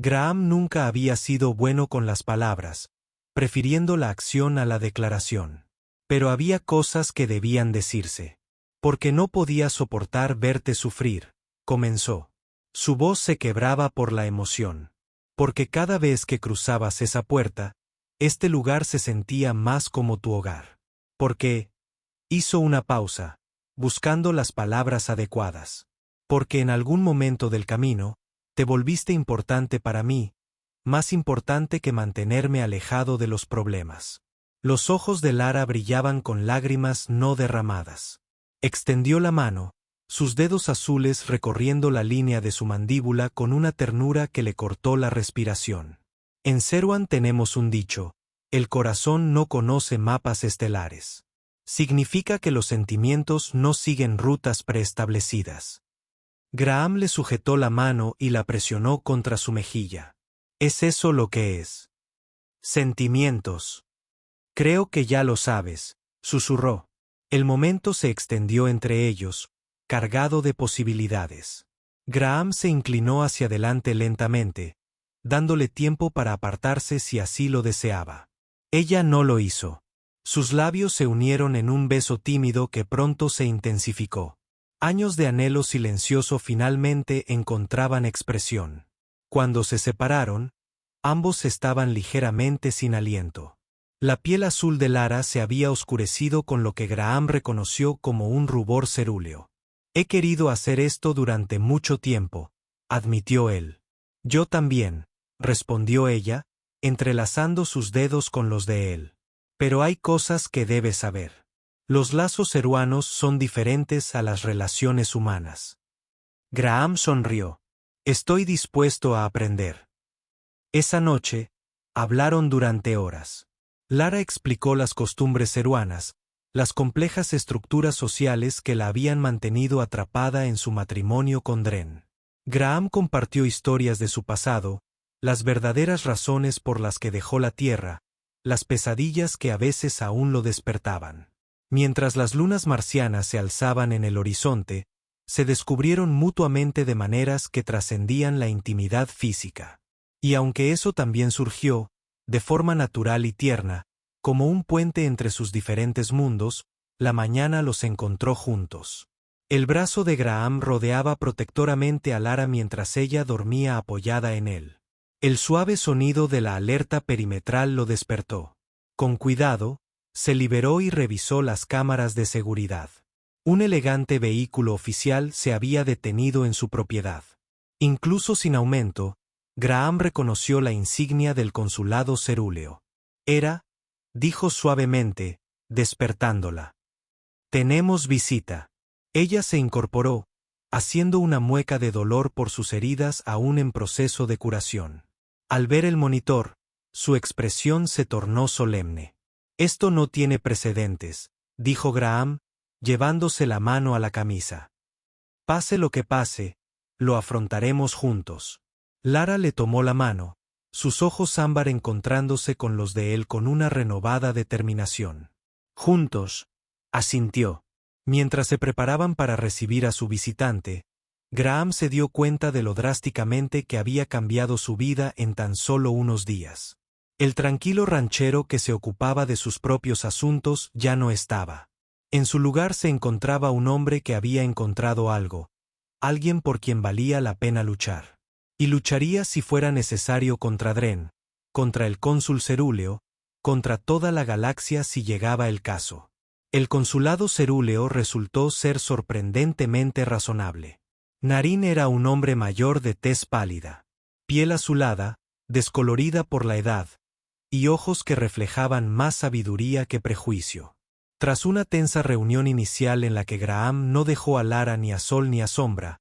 Graham nunca había sido bueno con las palabras, prefiriendo la acción a la declaración. Pero había cosas que debían decirse. Porque no podía soportar verte sufrir, comenzó. Su voz se quebraba por la emoción. Porque cada vez que cruzabas esa puerta, este lugar se sentía más como tu hogar. Porque, hizo una pausa, buscando las palabras adecuadas. Porque en algún momento del camino, te volviste importante para mí, más importante que mantenerme alejado de los problemas. Los ojos de Lara brillaban con lágrimas no derramadas. Extendió la mano, sus dedos azules recorriendo la línea de su mandíbula con una ternura que le cortó la respiración. En Ceruan tenemos un dicho: el corazón no conoce mapas estelares. Significa que los sentimientos no siguen rutas preestablecidas. Graham le sujetó la mano y la presionó contra su mejilla. ¿Es eso lo que es? Sentimientos. Creo que ya lo sabes, susurró. El momento se extendió entre ellos, cargado de posibilidades. Graham se inclinó hacia adelante lentamente, dándole tiempo para apartarse si así lo deseaba. Ella no lo hizo. Sus labios se unieron en un beso tímido que pronto se intensificó. Años de anhelo silencioso finalmente encontraban expresión. Cuando se separaron, ambos estaban ligeramente sin aliento. La piel azul de Lara se había oscurecido con lo que Graham reconoció como un rubor cerúleo. He querido hacer esto durante mucho tiempo, admitió él. Yo también, respondió ella, entrelazando sus dedos con los de él. Pero hay cosas que debes saber. Los lazos ceruanos son diferentes a las relaciones humanas. Graham sonrió. Estoy dispuesto a aprender. Esa noche, hablaron durante horas. Lara explicó las costumbres ceruanas, las complejas estructuras sociales que la habían mantenido atrapada en su matrimonio con Dren. Graham compartió historias de su pasado, las verdaderas razones por las que dejó la tierra, las pesadillas que a veces aún lo despertaban. Mientras las lunas marcianas se alzaban en el horizonte, se descubrieron mutuamente de maneras que trascendían la intimidad física. Y aunque eso también surgió, de forma natural y tierna, Como un puente entre sus diferentes mundos, la mañana los encontró juntos. El brazo de Graham rodeaba protectoramente a Lara mientras ella dormía apoyada en él. El suave sonido de la alerta perimetral lo despertó. Con cuidado, se liberó y revisó las cámaras de seguridad. Un elegante vehículo oficial se había detenido en su propiedad. Incluso sin aumento, Graham reconoció la insignia del consulado cerúleo. Dijo suavemente, despertándola. «Tenemos visita». Ella se incorporó, haciendo una mueca de dolor por sus heridas aún en proceso de curación. Al ver el monitor, su expresión se tornó solemne. «Esto no tiene precedentes», dijo Graham, llevándose la mano a la camisa. «Pase lo que pase, lo afrontaremos juntos». Lara le tomó la mano, sus ojos ámbar encontrándose con los de él con una renovada determinación. «Juntos», asintió. Mientras se preparaban para recibir a su visitante, Graham se dio cuenta de lo drásticamente que había cambiado su vida en tan solo unos días. El tranquilo ranchero que se ocupaba de sus propios asuntos ya no estaba. En su lugar se encontraba un hombre que había encontrado algo, alguien por quien valía la pena luchar. Y lucharía si fuera necesario contra Dren, contra el cónsul cerúleo, contra toda la galaxia si llegaba el caso. El consulado cerúleo resultó ser sorprendentemente razonable. Narín era un hombre mayor de tez pálida, piel azulada, descolorida por la edad, y ojos que reflejaban más sabiduría que prejuicio. Tras una tensa reunión inicial en la que Graham no dejó a Lara ni a sol ni a sombra,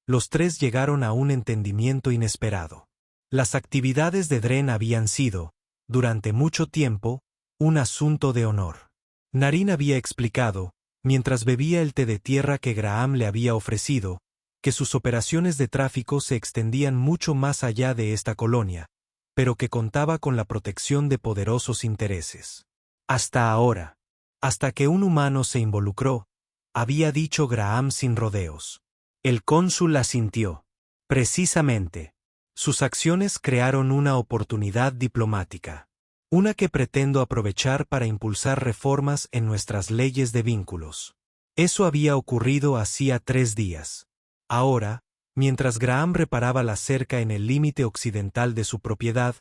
los tres llegaron a un entendimiento inesperado. Las actividades de Dren habían sido, durante mucho tiempo, un asunto de honor. Narín había explicado, mientras bebía el té de tierra que Graham le había ofrecido, que sus operaciones de tráfico se extendían mucho más allá de esta colonia, pero que contaba con la protección de poderosos intereses. Hasta ahora, hasta que un humano se involucró, había dicho Graham sin rodeos. El cónsul asintió. Precisamente. Sus acciones crearon una oportunidad diplomática. Una que pretendo aprovechar para impulsar reformas en nuestras leyes de vínculos. Eso había ocurrido hacía 3 días. Ahora, mientras Graham reparaba la cerca en el límite occidental de su propiedad,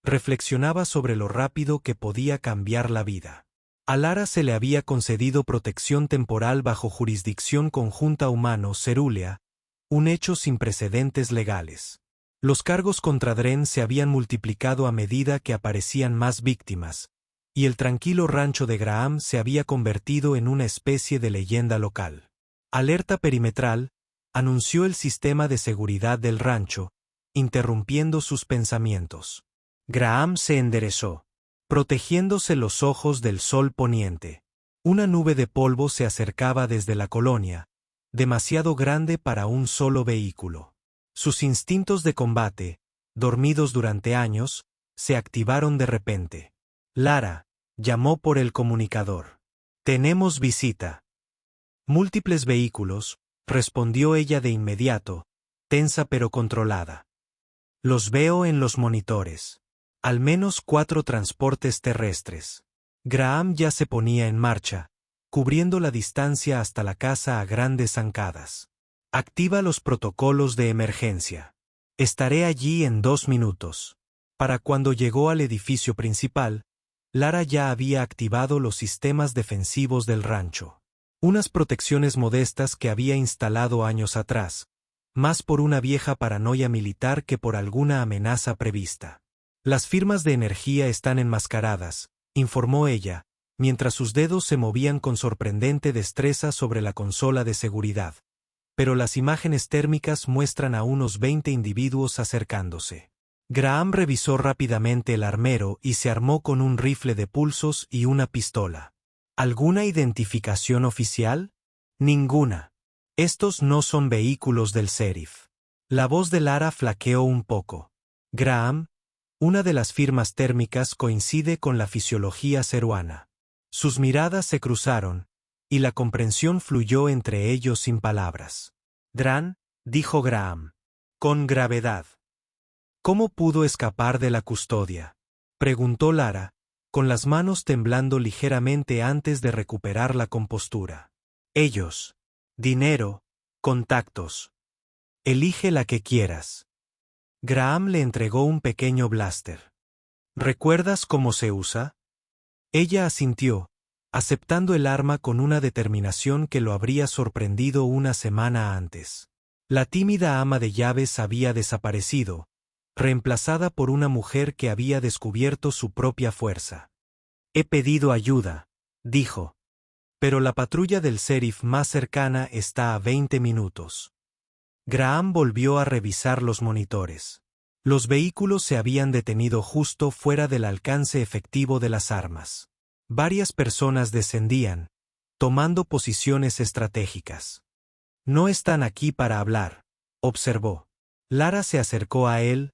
reflexionaba sobre lo rápido que podía cambiar la vida. A Lara se le había concedido protección temporal bajo jurisdicción conjunta humano-cerúlea, un hecho sin precedentes legales. Los cargos contra Dren se habían multiplicado a medida que aparecían más víctimas, y el tranquilo rancho de Graham se había convertido en una especie de leyenda local. Alerta perimetral, anunció el sistema de seguridad del rancho, interrumpiendo sus pensamientos. Graham se enderezó, protegiéndose los ojos del sol poniente. Una nube de polvo se acercaba desde la colonia, demasiado grande para un solo vehículo. Sus instintos de combate, dormidos durante años, se activaron de repente. Lara, llamó por el comunicador. «Tenemos visita». «Múltiples vehículos», respondió ella de inmediato, tensa pero controlada. «Los veo en los monitores. Al menos 4 transportes terrestres». Graham ya se ponía en marcha, cubriendo la distancia hasta la casa a grandes zancadas. «Activa los protocolos de emergencia. Estaré allí en 2 minutos». Para cuando llegó al edificio principal, Lara ya había activado los sistemas defensivos del rancho. Unas protecciones modestas que había instalado años atrás, más por una vieja paranoia militar que por alguna amenaza prevista. «Las firmas de energía están enmascaradas», informó ella, mientras sus dedos se movían con sorprendente destreza sobre la consola de seguridad. «Pero las imágenes térmicas muestran a unos 20 individuos acercándose». Graham revisó rápidamente el armero y se armó con un rifle de pulsos y una pistola. «¿Alguna identificación oficial?» «Ninguna. Estos no son vehículos del sheriff». La voz de Lara flaqueó un poco. «Graham, una de las firmas térmicas coincide con la fisiología ceruana». Sus miradas se cruzaron, y la comprensión fluyó entre ellos sin palabras. «Dran», dijo Graham. «Con gravedad». «¿Cómo pudo escapar de la custodia?», preguntó Lara, con las manos temblando ligeramente antes de recuperar la compostura. Ellos. Dinero. Contactos. Elige la que quieras. Graham le entregó un pequeño blaster. ¿Recuerdas cómo se usa? Ella asintió, aceptando el arma con una determinación que lo habría sorprendido una semana antes. La tímida ama de llaves había desaparecido, reemplazada por una mujer que había descubierto su propia fuerza. He pedido ayuda, dijo. Pero la patrulla del sheriff más cercana está a 20 minutos. Graham volvió a revisar los monitores. Los vehículos se habían detenido justo fuera del alcance efectivo de las armas. Varias personas descendían, tomando posiciones estratégicas. No están aquí para hablar, observó. Lara se acercó a él,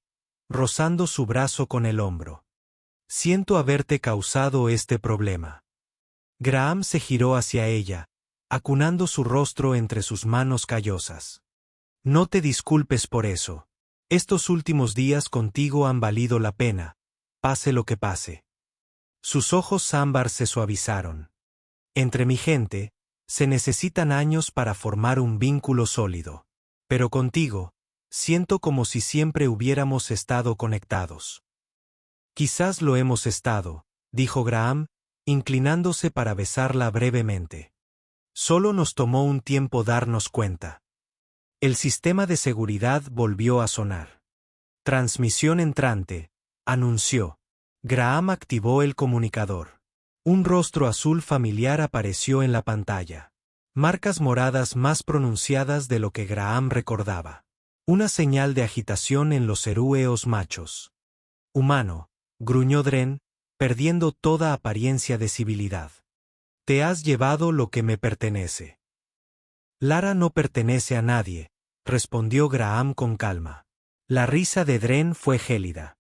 rozando su brazo con el hombro. Siento haberte causado este problema. Graham se giró hacia ella, acunando su rostro entre sus manos callosas. No te disculpes por eso. Estos últimos días contigo han valido la pena, pase lo que pase. Sus ojos ámbar se suavizaron. Entre mi gente, se necesitan años para formar un vínculo sólido. Pero contigo, siento como si siempre hubiéramos estado conectados. Quizás lo hemos estado, dijo Graham, inclinándose para besarla brevemente. Solo nos tomó un tiempo darnos cuenta. El sistema de seguridad volvió a sonar. Transmisión entrante, anunció. Graham activó el comunicador. Un rostro azul familiar apareció en la pantalla. Marcas moradas más pronunciadas de lo que Graham recordaba. Una señal de agitación en los cerúeos machos. Humano, gruñó Dren, perdiendo toda apariencia de civilidad. Te has llevado lo que me pertenece. Lara no pertenece a nadie, respondió Graham con calma. La risa de Dren fue gélida.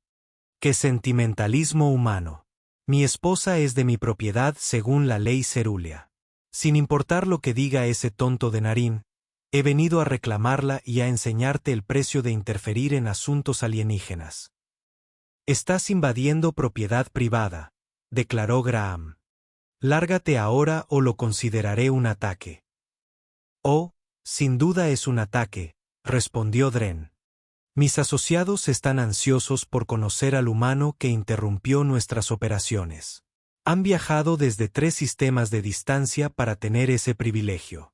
¡Qué sentimentalismo humano! Mi esposa es de mi propiedad según la ley cerúlea. Sin importar lo que diga ese tonto de Narín, he venido a reclamarla y a enseñarte el precio de interferir en asuntos alienígenas. Estás invadiendo propiedad privada, declaró Graham. Lárgate ahora o lo consideraré un ataque. Oh, sin duda es un ataque, respondió Dren. Mis asociados están ansiosos por conocer al humano que interrumpió nuestras operaciones. Han viajado desde 3 sistemas de distancia para tener ese privilegio.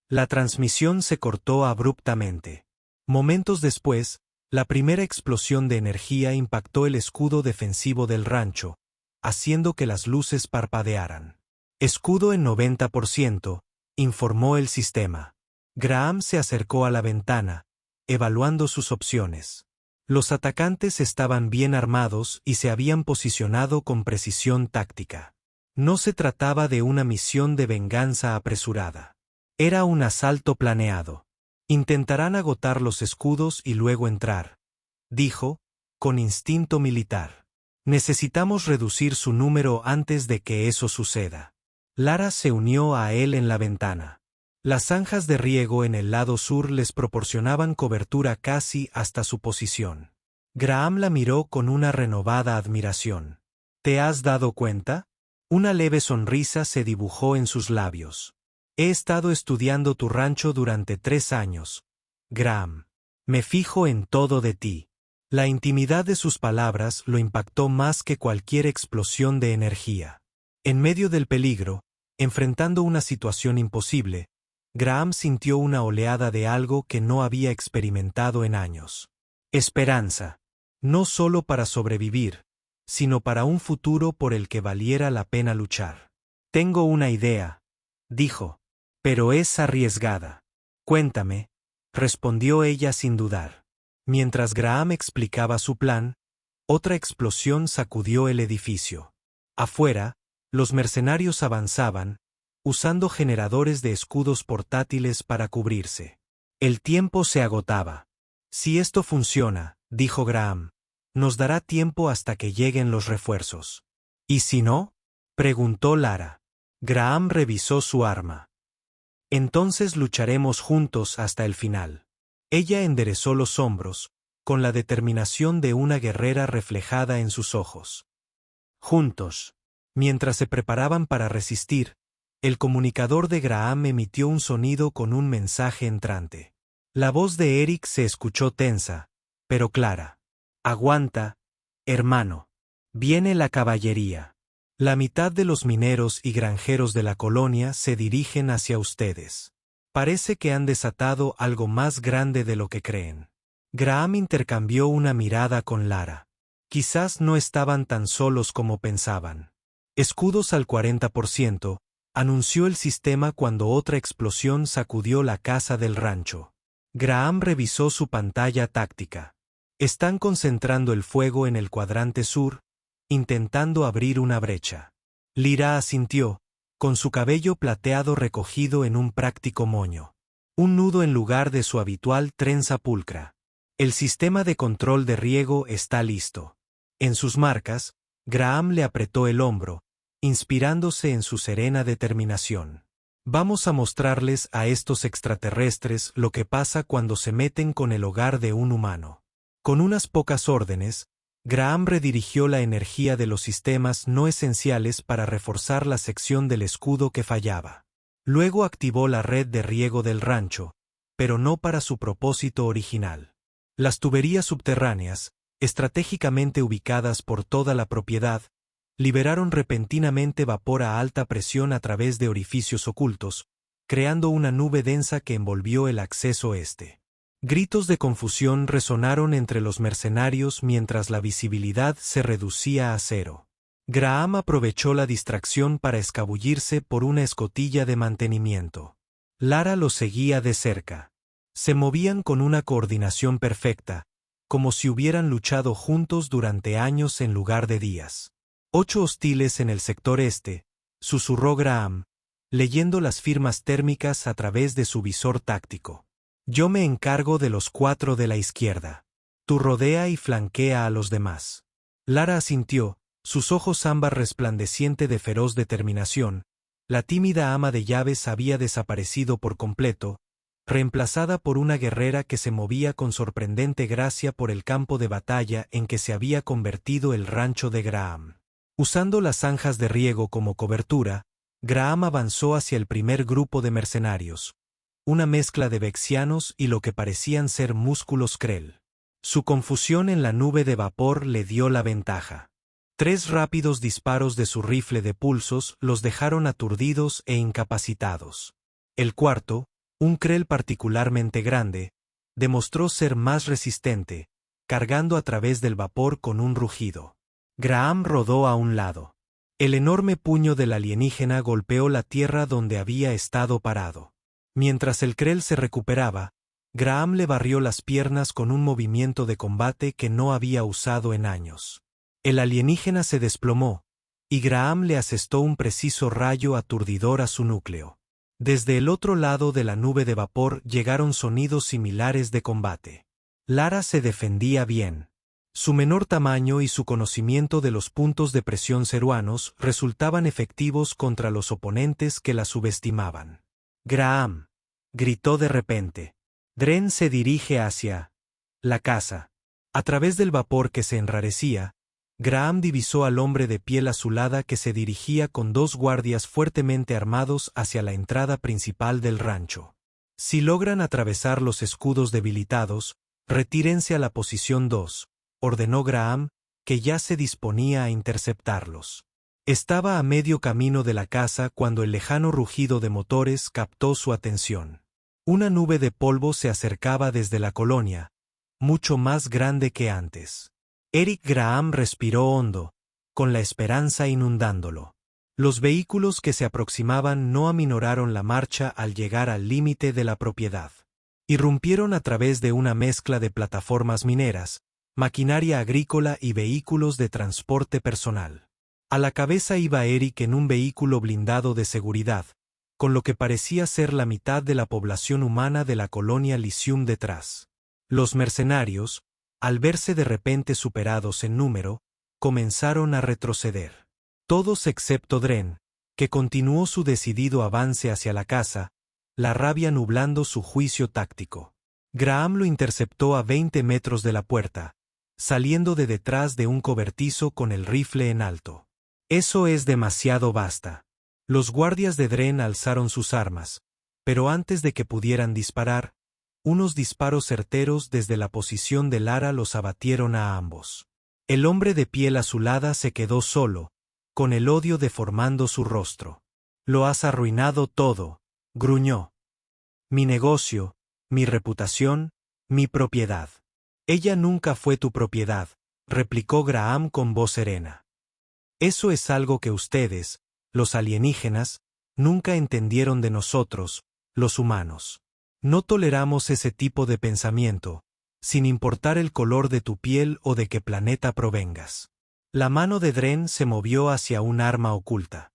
La transmisión se cortó abruptamente. Momentos después, la primera explosión de energía impactó el escudo defensivo del rancho, haciendo que las luces parpadearan. Escudo en 90%, informó el sistema. Graham se acercó a la ventana, evaluando sus opciones. Los atacantes estaban bien armados y se habían posicionado con precisión táctica. No se trataba de una misión de venganza apresurada. Era un asalto planeado. Intentarán agotar los escudos y luego entrar, dijo, con instinto militar. Necesitamos reducir su número antes de que eso suceda. Lara se unió a él en la ventana. Las zanjas de riego en el lado sur les proporcionaban cobertura casi hasta su posición. Graham la miró con una renovada admiración. ¿Te has dado cuenta? Una leve sonrisa se dibujó en sus labios. He estado estudiando tu rancho durante 3 años, Graham. Me fijo en todo de ti. La intimidad de sus palabras lo impactó más que cualquier explosión de energía. En medio del peligro, enfrentando una situación imposible, Graham sintió una oleada de algo que no había experimentado en años. Esperanza. No solo para sobrevivir, sino para un futuro por el que valiera la pena luchar. Tengo una idea, dijo, pero es arriesgada. Cuéntame, respondió ella sin dudar. Mientras Graham explicaba su plan, otra explosión sacudió el edificio. Afuera, los mercenarios avanzaban, usando generadores de escudos portátiles para cubrirse. El tiempo se agotaba. Si esto funciona, dijo Graham, nos dará tiempo hasta que lleguen los refuerzos. ¿Y si no? Preguntó Lara. Graham revisó su arma. Entonces lucharemos juntos hasta el final. Ella enderezó los hombros, con la determinación de una guerrera reflejada en sus ojos. juntos. Mientras se preparaban para resistir, el comunicador de Graham emitió un sonido con un mensaje entrante. La voz de Eric se escuchó tensa, pero clara. «Aguanta, hermano. Viene la caballería. La mitad de los mineros y granjeros de la colonia se dirigen hacia ustedes. Parece que han desatado algo más grande de lo que creen». Graham intercambió una mirada con Lara. Quizás no estaban tan solos como pensaban. «Escudos al 40%, anunció el sistema cuando otra explosión sacudió la casa del rancho. Graham revisó su pantalla táctica. «Están concentrando el fuego en el cuadrante sur, intentando abrir una brecha». Lyra asintió, con su cabello plateado recogido en un práctico moño. Un nudo en lugar de su habitual trenza pulcra. «El sistema de control de riego está listo». En sus marcas, Graham le apretó el hombro, inspirándose en su serena determinación. «Vamos a mostrarles a estos extraterrestres lo que pasa cuando se meten con el hogar de un humano». Con unas pocas órdenes, Graham redirigió la energía de los sistemas no esenciales para reforzar la sección del escudo que fallaba. Luego activó la red de riego del rancho, pero no para su propósito original. Las tuberías subterráneas, estratégicamente ubicadas por toda la propiedad, liberaron repentinamente vapor a alta presión a través de orificios ocultos, creando una nube densa que envolvió el acceso este. Gritos de confusión resonaron entre los mercenarios mientras la visibilidad se reducía a cero. Graham aprovechó la distracción para escabullirse por una escotilla de mantenimiento. Lara los seguía de cerca. Se movían con una coordinación perfecta, como si hubieran luchado juntos durante años en lugar de días. 8 hostiles en el sector este, susurró Graham, leyendo las firmas térmicas a través de su visor táctico. «Yo me encargo de los 4 de la izquierda. Tú rodea y flanquea a los demás». Lara asintió, sus ojos ámbar resplandeciente de feroz determinación. La tímida ama de llaves había desaparecido por completo, reemplazada por una guerrera que se movía con sorprendente gracia por el campo de batalla en que se había convertido el rancho de Graham. Usando las zanjas de riego como cobertura, Graham avanzó hacia el primer grupo de mercenarios, una mezcla de vexianos y lo que parecían ser músculos Krell. Su confusión en la nube de vapor le dio la ventaja. 3 rápidos disparos de su rifle de pulsos los dejaron aturdidos e incapacitados. El cuarto, un Krell particularmente grande, demostró ser más resistente, cargando a través del vapor con un rugido. Graham rodó a un lado. El enorme puño del alienígena golpeó la tierra donde había estado parado. Mientras el Krell se recuperaba, Graham le barrió las piernas con un movimiento de combate que no había usado en años. El alienígena se desplomó, y Graham le asestó un preciso rayo aturdidor a su núcleo. Desde el otro lado de la nube de vapor llegaron sonidos similares de combate. Lara se defendía bien. Su menor tamaño y su conocimiento de los puntos de presión ceruanos resultaban efectivos contra los oponentes que la subestimaban. «Graham», gritó de repente. «Dren se dirige hacia la casa». A través del vapor que se enrarecía, Graham divisó al hombre de piel azulada que se dirigía con 2 guardias fuertemente armados hacia la entrada principal del rancho. «Si logran atravesar los escudos debilitados, retírense a la posición 2», ordenó Graham, que ya se disponía a interceptarlos. Estaba a medio camino de la casa cuando el lejano rugido de motores captó su atención. Una nube de polvo se acercaba desde la colonia, mucho más grande que antes. Eric Graham respiró hondo, con la esperanza inundándolo. Los vehículos que se aproximaban no aminoraron la marcha al llegar al límite de la propiedad. Irrumpieron a través de una mezcla de plataformas mineras, maquinaria agrícola y vehículos de transporte personal. A la cabeza iba Eric en un vehículo blindado de seguridad, con lo que parecía ser la mitad de la población humana de la colonia Lysium detrás. Los mercenarios, al verse de repente superados en número, comenzaron a retroceder. Todos excepto Dren, que continuó su decidido avance hacia la casa, la rabia nublando su juicio táctico. Graham lo interceptó a 20 metros de la puerta, saliendo de detrás de un cobertizo con el rifle en alto. Eso es demasiado basta. Los guardias de Dren alzaron sus armas, pero antes de que pudieran disparar, unos disparos certeros desde la posición de Lara los abatieron a ambos. El hombre de piel azulada se quedó solo, con el odio deformando su rostro. Lo has arruinado todo, gruñó. Mi negocio, mi reputación, mi propiedad. Ella nunca fue tu propiedad, replicó Graham con voz serena. Eso es algo que ustedes, los alienígenas, nunca entendieron de nosotros, los humanos. No toleramos ese tipo de pensamiento, sin importar el color de tu piel o de qué planeta provengas. La mano de Dren se movió hacia un arma oculta.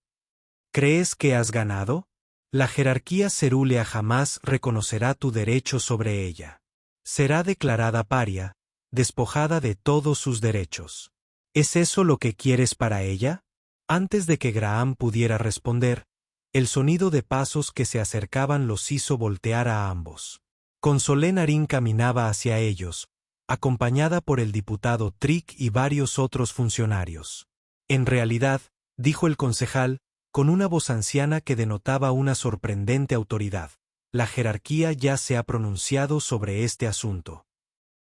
¿Crees que has ganado? La jerarquía cerúlea jamás reconocerá tu derecho sobre ella. Será declarada paria, despojada de todos sus derechos. ¿Es eso lo que quieres para ella? Antes de que Graham pudiera responder, el sonido de pasos que se acercaban los hizo voltear a ambos. Consolé Narín caminaba hacia ellos, acompañada por el diputado Trick y varios otros funcionarios. En realidad, dijo el concejal, con una voz anciana que denotaba una sorprendente autoridad, la jerarquía ya se ha pronunciado sobre este asunto.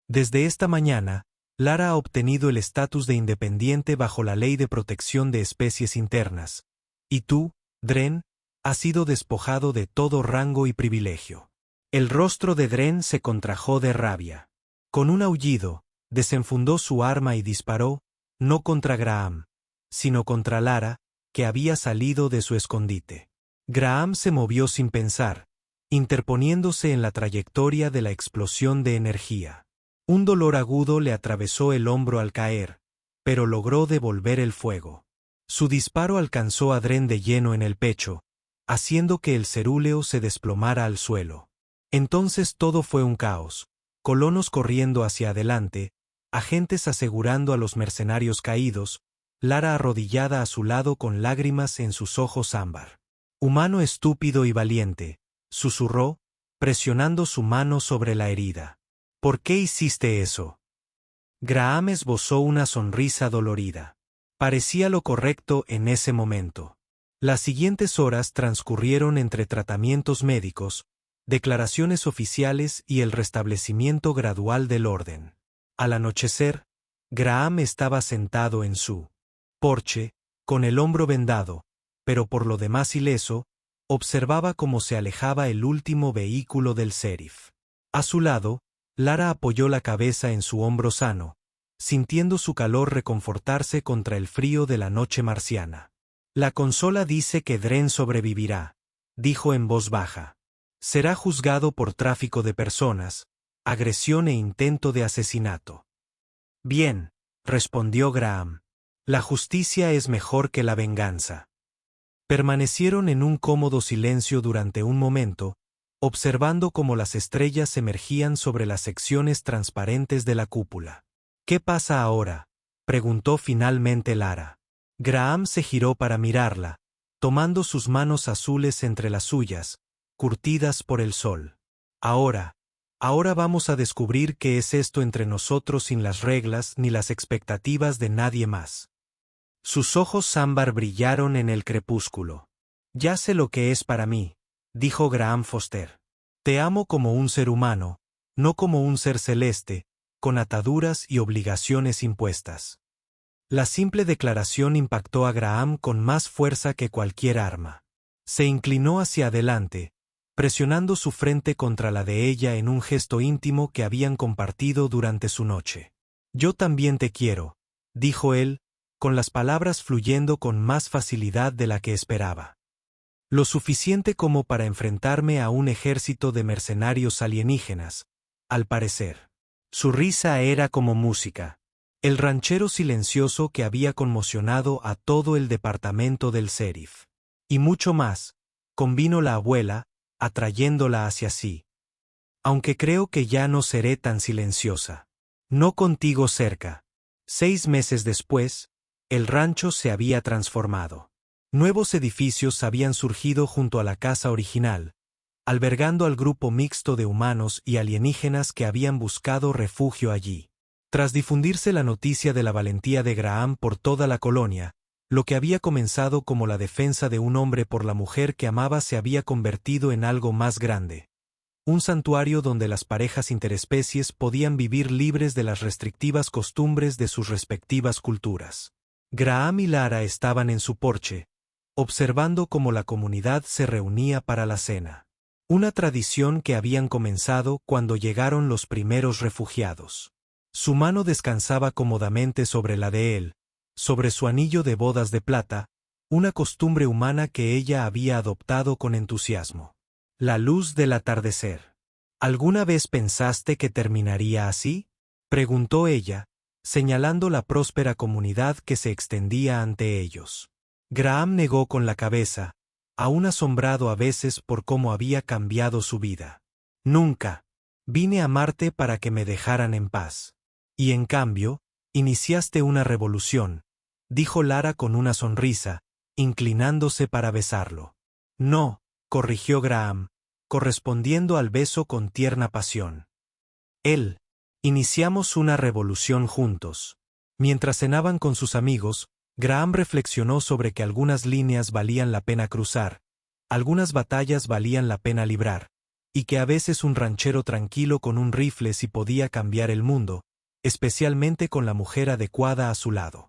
Desde esta mañana, Lara ha obtenido el estatus de independiente bajo la Ley de Protección de Especies Internas, y tú, Dren, has sido despojado de todo rango y privilegio. El rostro de Dren se contrajo de rabia. Con un aullido, desenfundó su arma y disparó, no contra Graham, sino contra Lara, que había salido de su escondite. Graham se movió sin pensar, interponiéndose en la trayectoria de la explosión de energía. Un dolor agudo le atravesó el hombro al caer, pero logró devolver el fuego. Su disparo alcanzó a Dren de lleno en el pecho, haciendo que el cerúleo se desplomara al suelo. Entonces todo fue un caos, colonos corriendo hacia adelante, agentes asegurando a los mercenarios caídos, Lara arrodillada a su lado con lágrimas en sus ojos ámbar. Humano estúpido y valiente, susurró, presionando su mano sobre la herida. ¿Por qué hiciste eso? Graham esbozó una sonrisa dolorida. Parecía lo correcto en ese momento. Las siguientes horas transcurrieron entre tratamientos médicos, declaraciones oficiales y el restablecimiento gradual del orden. Al anochecer, Graham estaba sentado en su porche, con el hombro vendado, pero por lo demás ileso, observaba cómo se alejaba el último vehículo del sheriff. A su lado, Lara apoyó la cabeza en su hombro sano, sintiendo su calor reconfortarse contra el frío de la noche marciana. La consola dice que Dren sobrevivirá, dijo en voz baja. Será juzgado por tráfico de personas, agresión e intento de asesinato. Bien, respondió Graham. La justicia es mejor que la venganza. Permanecieron en un cómodo silencio durante un momento, observando cómo las estrellas emergían sobre las secciones transparentes de la cúpula. ¿Qué pasa ahora?, preguntó finalmente Lara. Graham se giró para mirarla, tomando sus manos azules entre las suyas, curtidas por el sol. Ahora vamos a descubrir qué es esto entre nosotros sin las reglas ni las expectativas de nadie más. Sus ojos ámbar brillaron en el crepúsculo. Ya sé lo que es para mí, dijo Graham Foster. Te amo como un ser humano, no como un ser celeste, con ataduras y obligaciones impuestas. La simple declaración impactó a Graham con más fuerza que cualquier arma. Se inclinó hacia adelante, presionando su frente contra la de ella en un gesto íntimo que habían compartido durante su noche. Yo también te quiero, dijo él, con las palabras fluyendo con más facilidad de la que esperaba. Lo suficiente como para enfrentarme a un ejército de mercenarios alienígenas, al parecer. Su risa era como música. El ranchero silencioso que había conmocionado a todo el departamento del sheriff. Y mucho más, convino la abuela, atrayéndola hacia sí. Aunque creo que ya no seré tan silenciosa. No contigo cerca. 6 meses después, el rancho se había transformado. Nuevos edificios habían surgido junto a la casa original, albergando al grupo mixto de humanos y alienígenas que habían buscado refugio allí. Tras difundirse la noticia de la valentía de Graham por toda la colonia, Lo que había comenzado como la defensa de un hombre por la mujer que amaba se había convertido en algo más grande. Un santuario donde las parejas interespecies podían vivir libres de las restrictivas costumbres de sus respectivas culturas. Graham y Lara estaban en su porche, observando cómo la comunidad se reunía para la cena. Una tradición que habían comenzado cuando llegaron los primeros refugiados. Su mano descansaba cómodamente sobre la de él, sobre su anillo de bodas de plata, una costumbre humana que ella había adoptado con entusiasmo. La luz del atardecer. ¿Alguna vez pensaste que terminaría así?, preguntó ella, señalando la próspera comunidad que se extendía ante ellos. Graham negó con la cabeza, aún asombrado a veces por cómo había cambiado su vida. Nunca. Vine a Marte para que me dejaran en paz. Y en cambio, iniciaste una revolución, dijo Lara con una sonrisa, inclinándose para besarlo. No, corrigió Graham, correspondiendo al beso con tierna pasión. Él. Iniciamos una revolución juntos. Mientras cenaban con sus amigos, Graham reflexionó sobre que algunas líneas valían la pena cruzar, algunas batallas valían la pena librar, y que a veces un ranchero tranquilo con un rifle sí podía cambiar el mundo, especialmente con la mujer adecuada a su lado.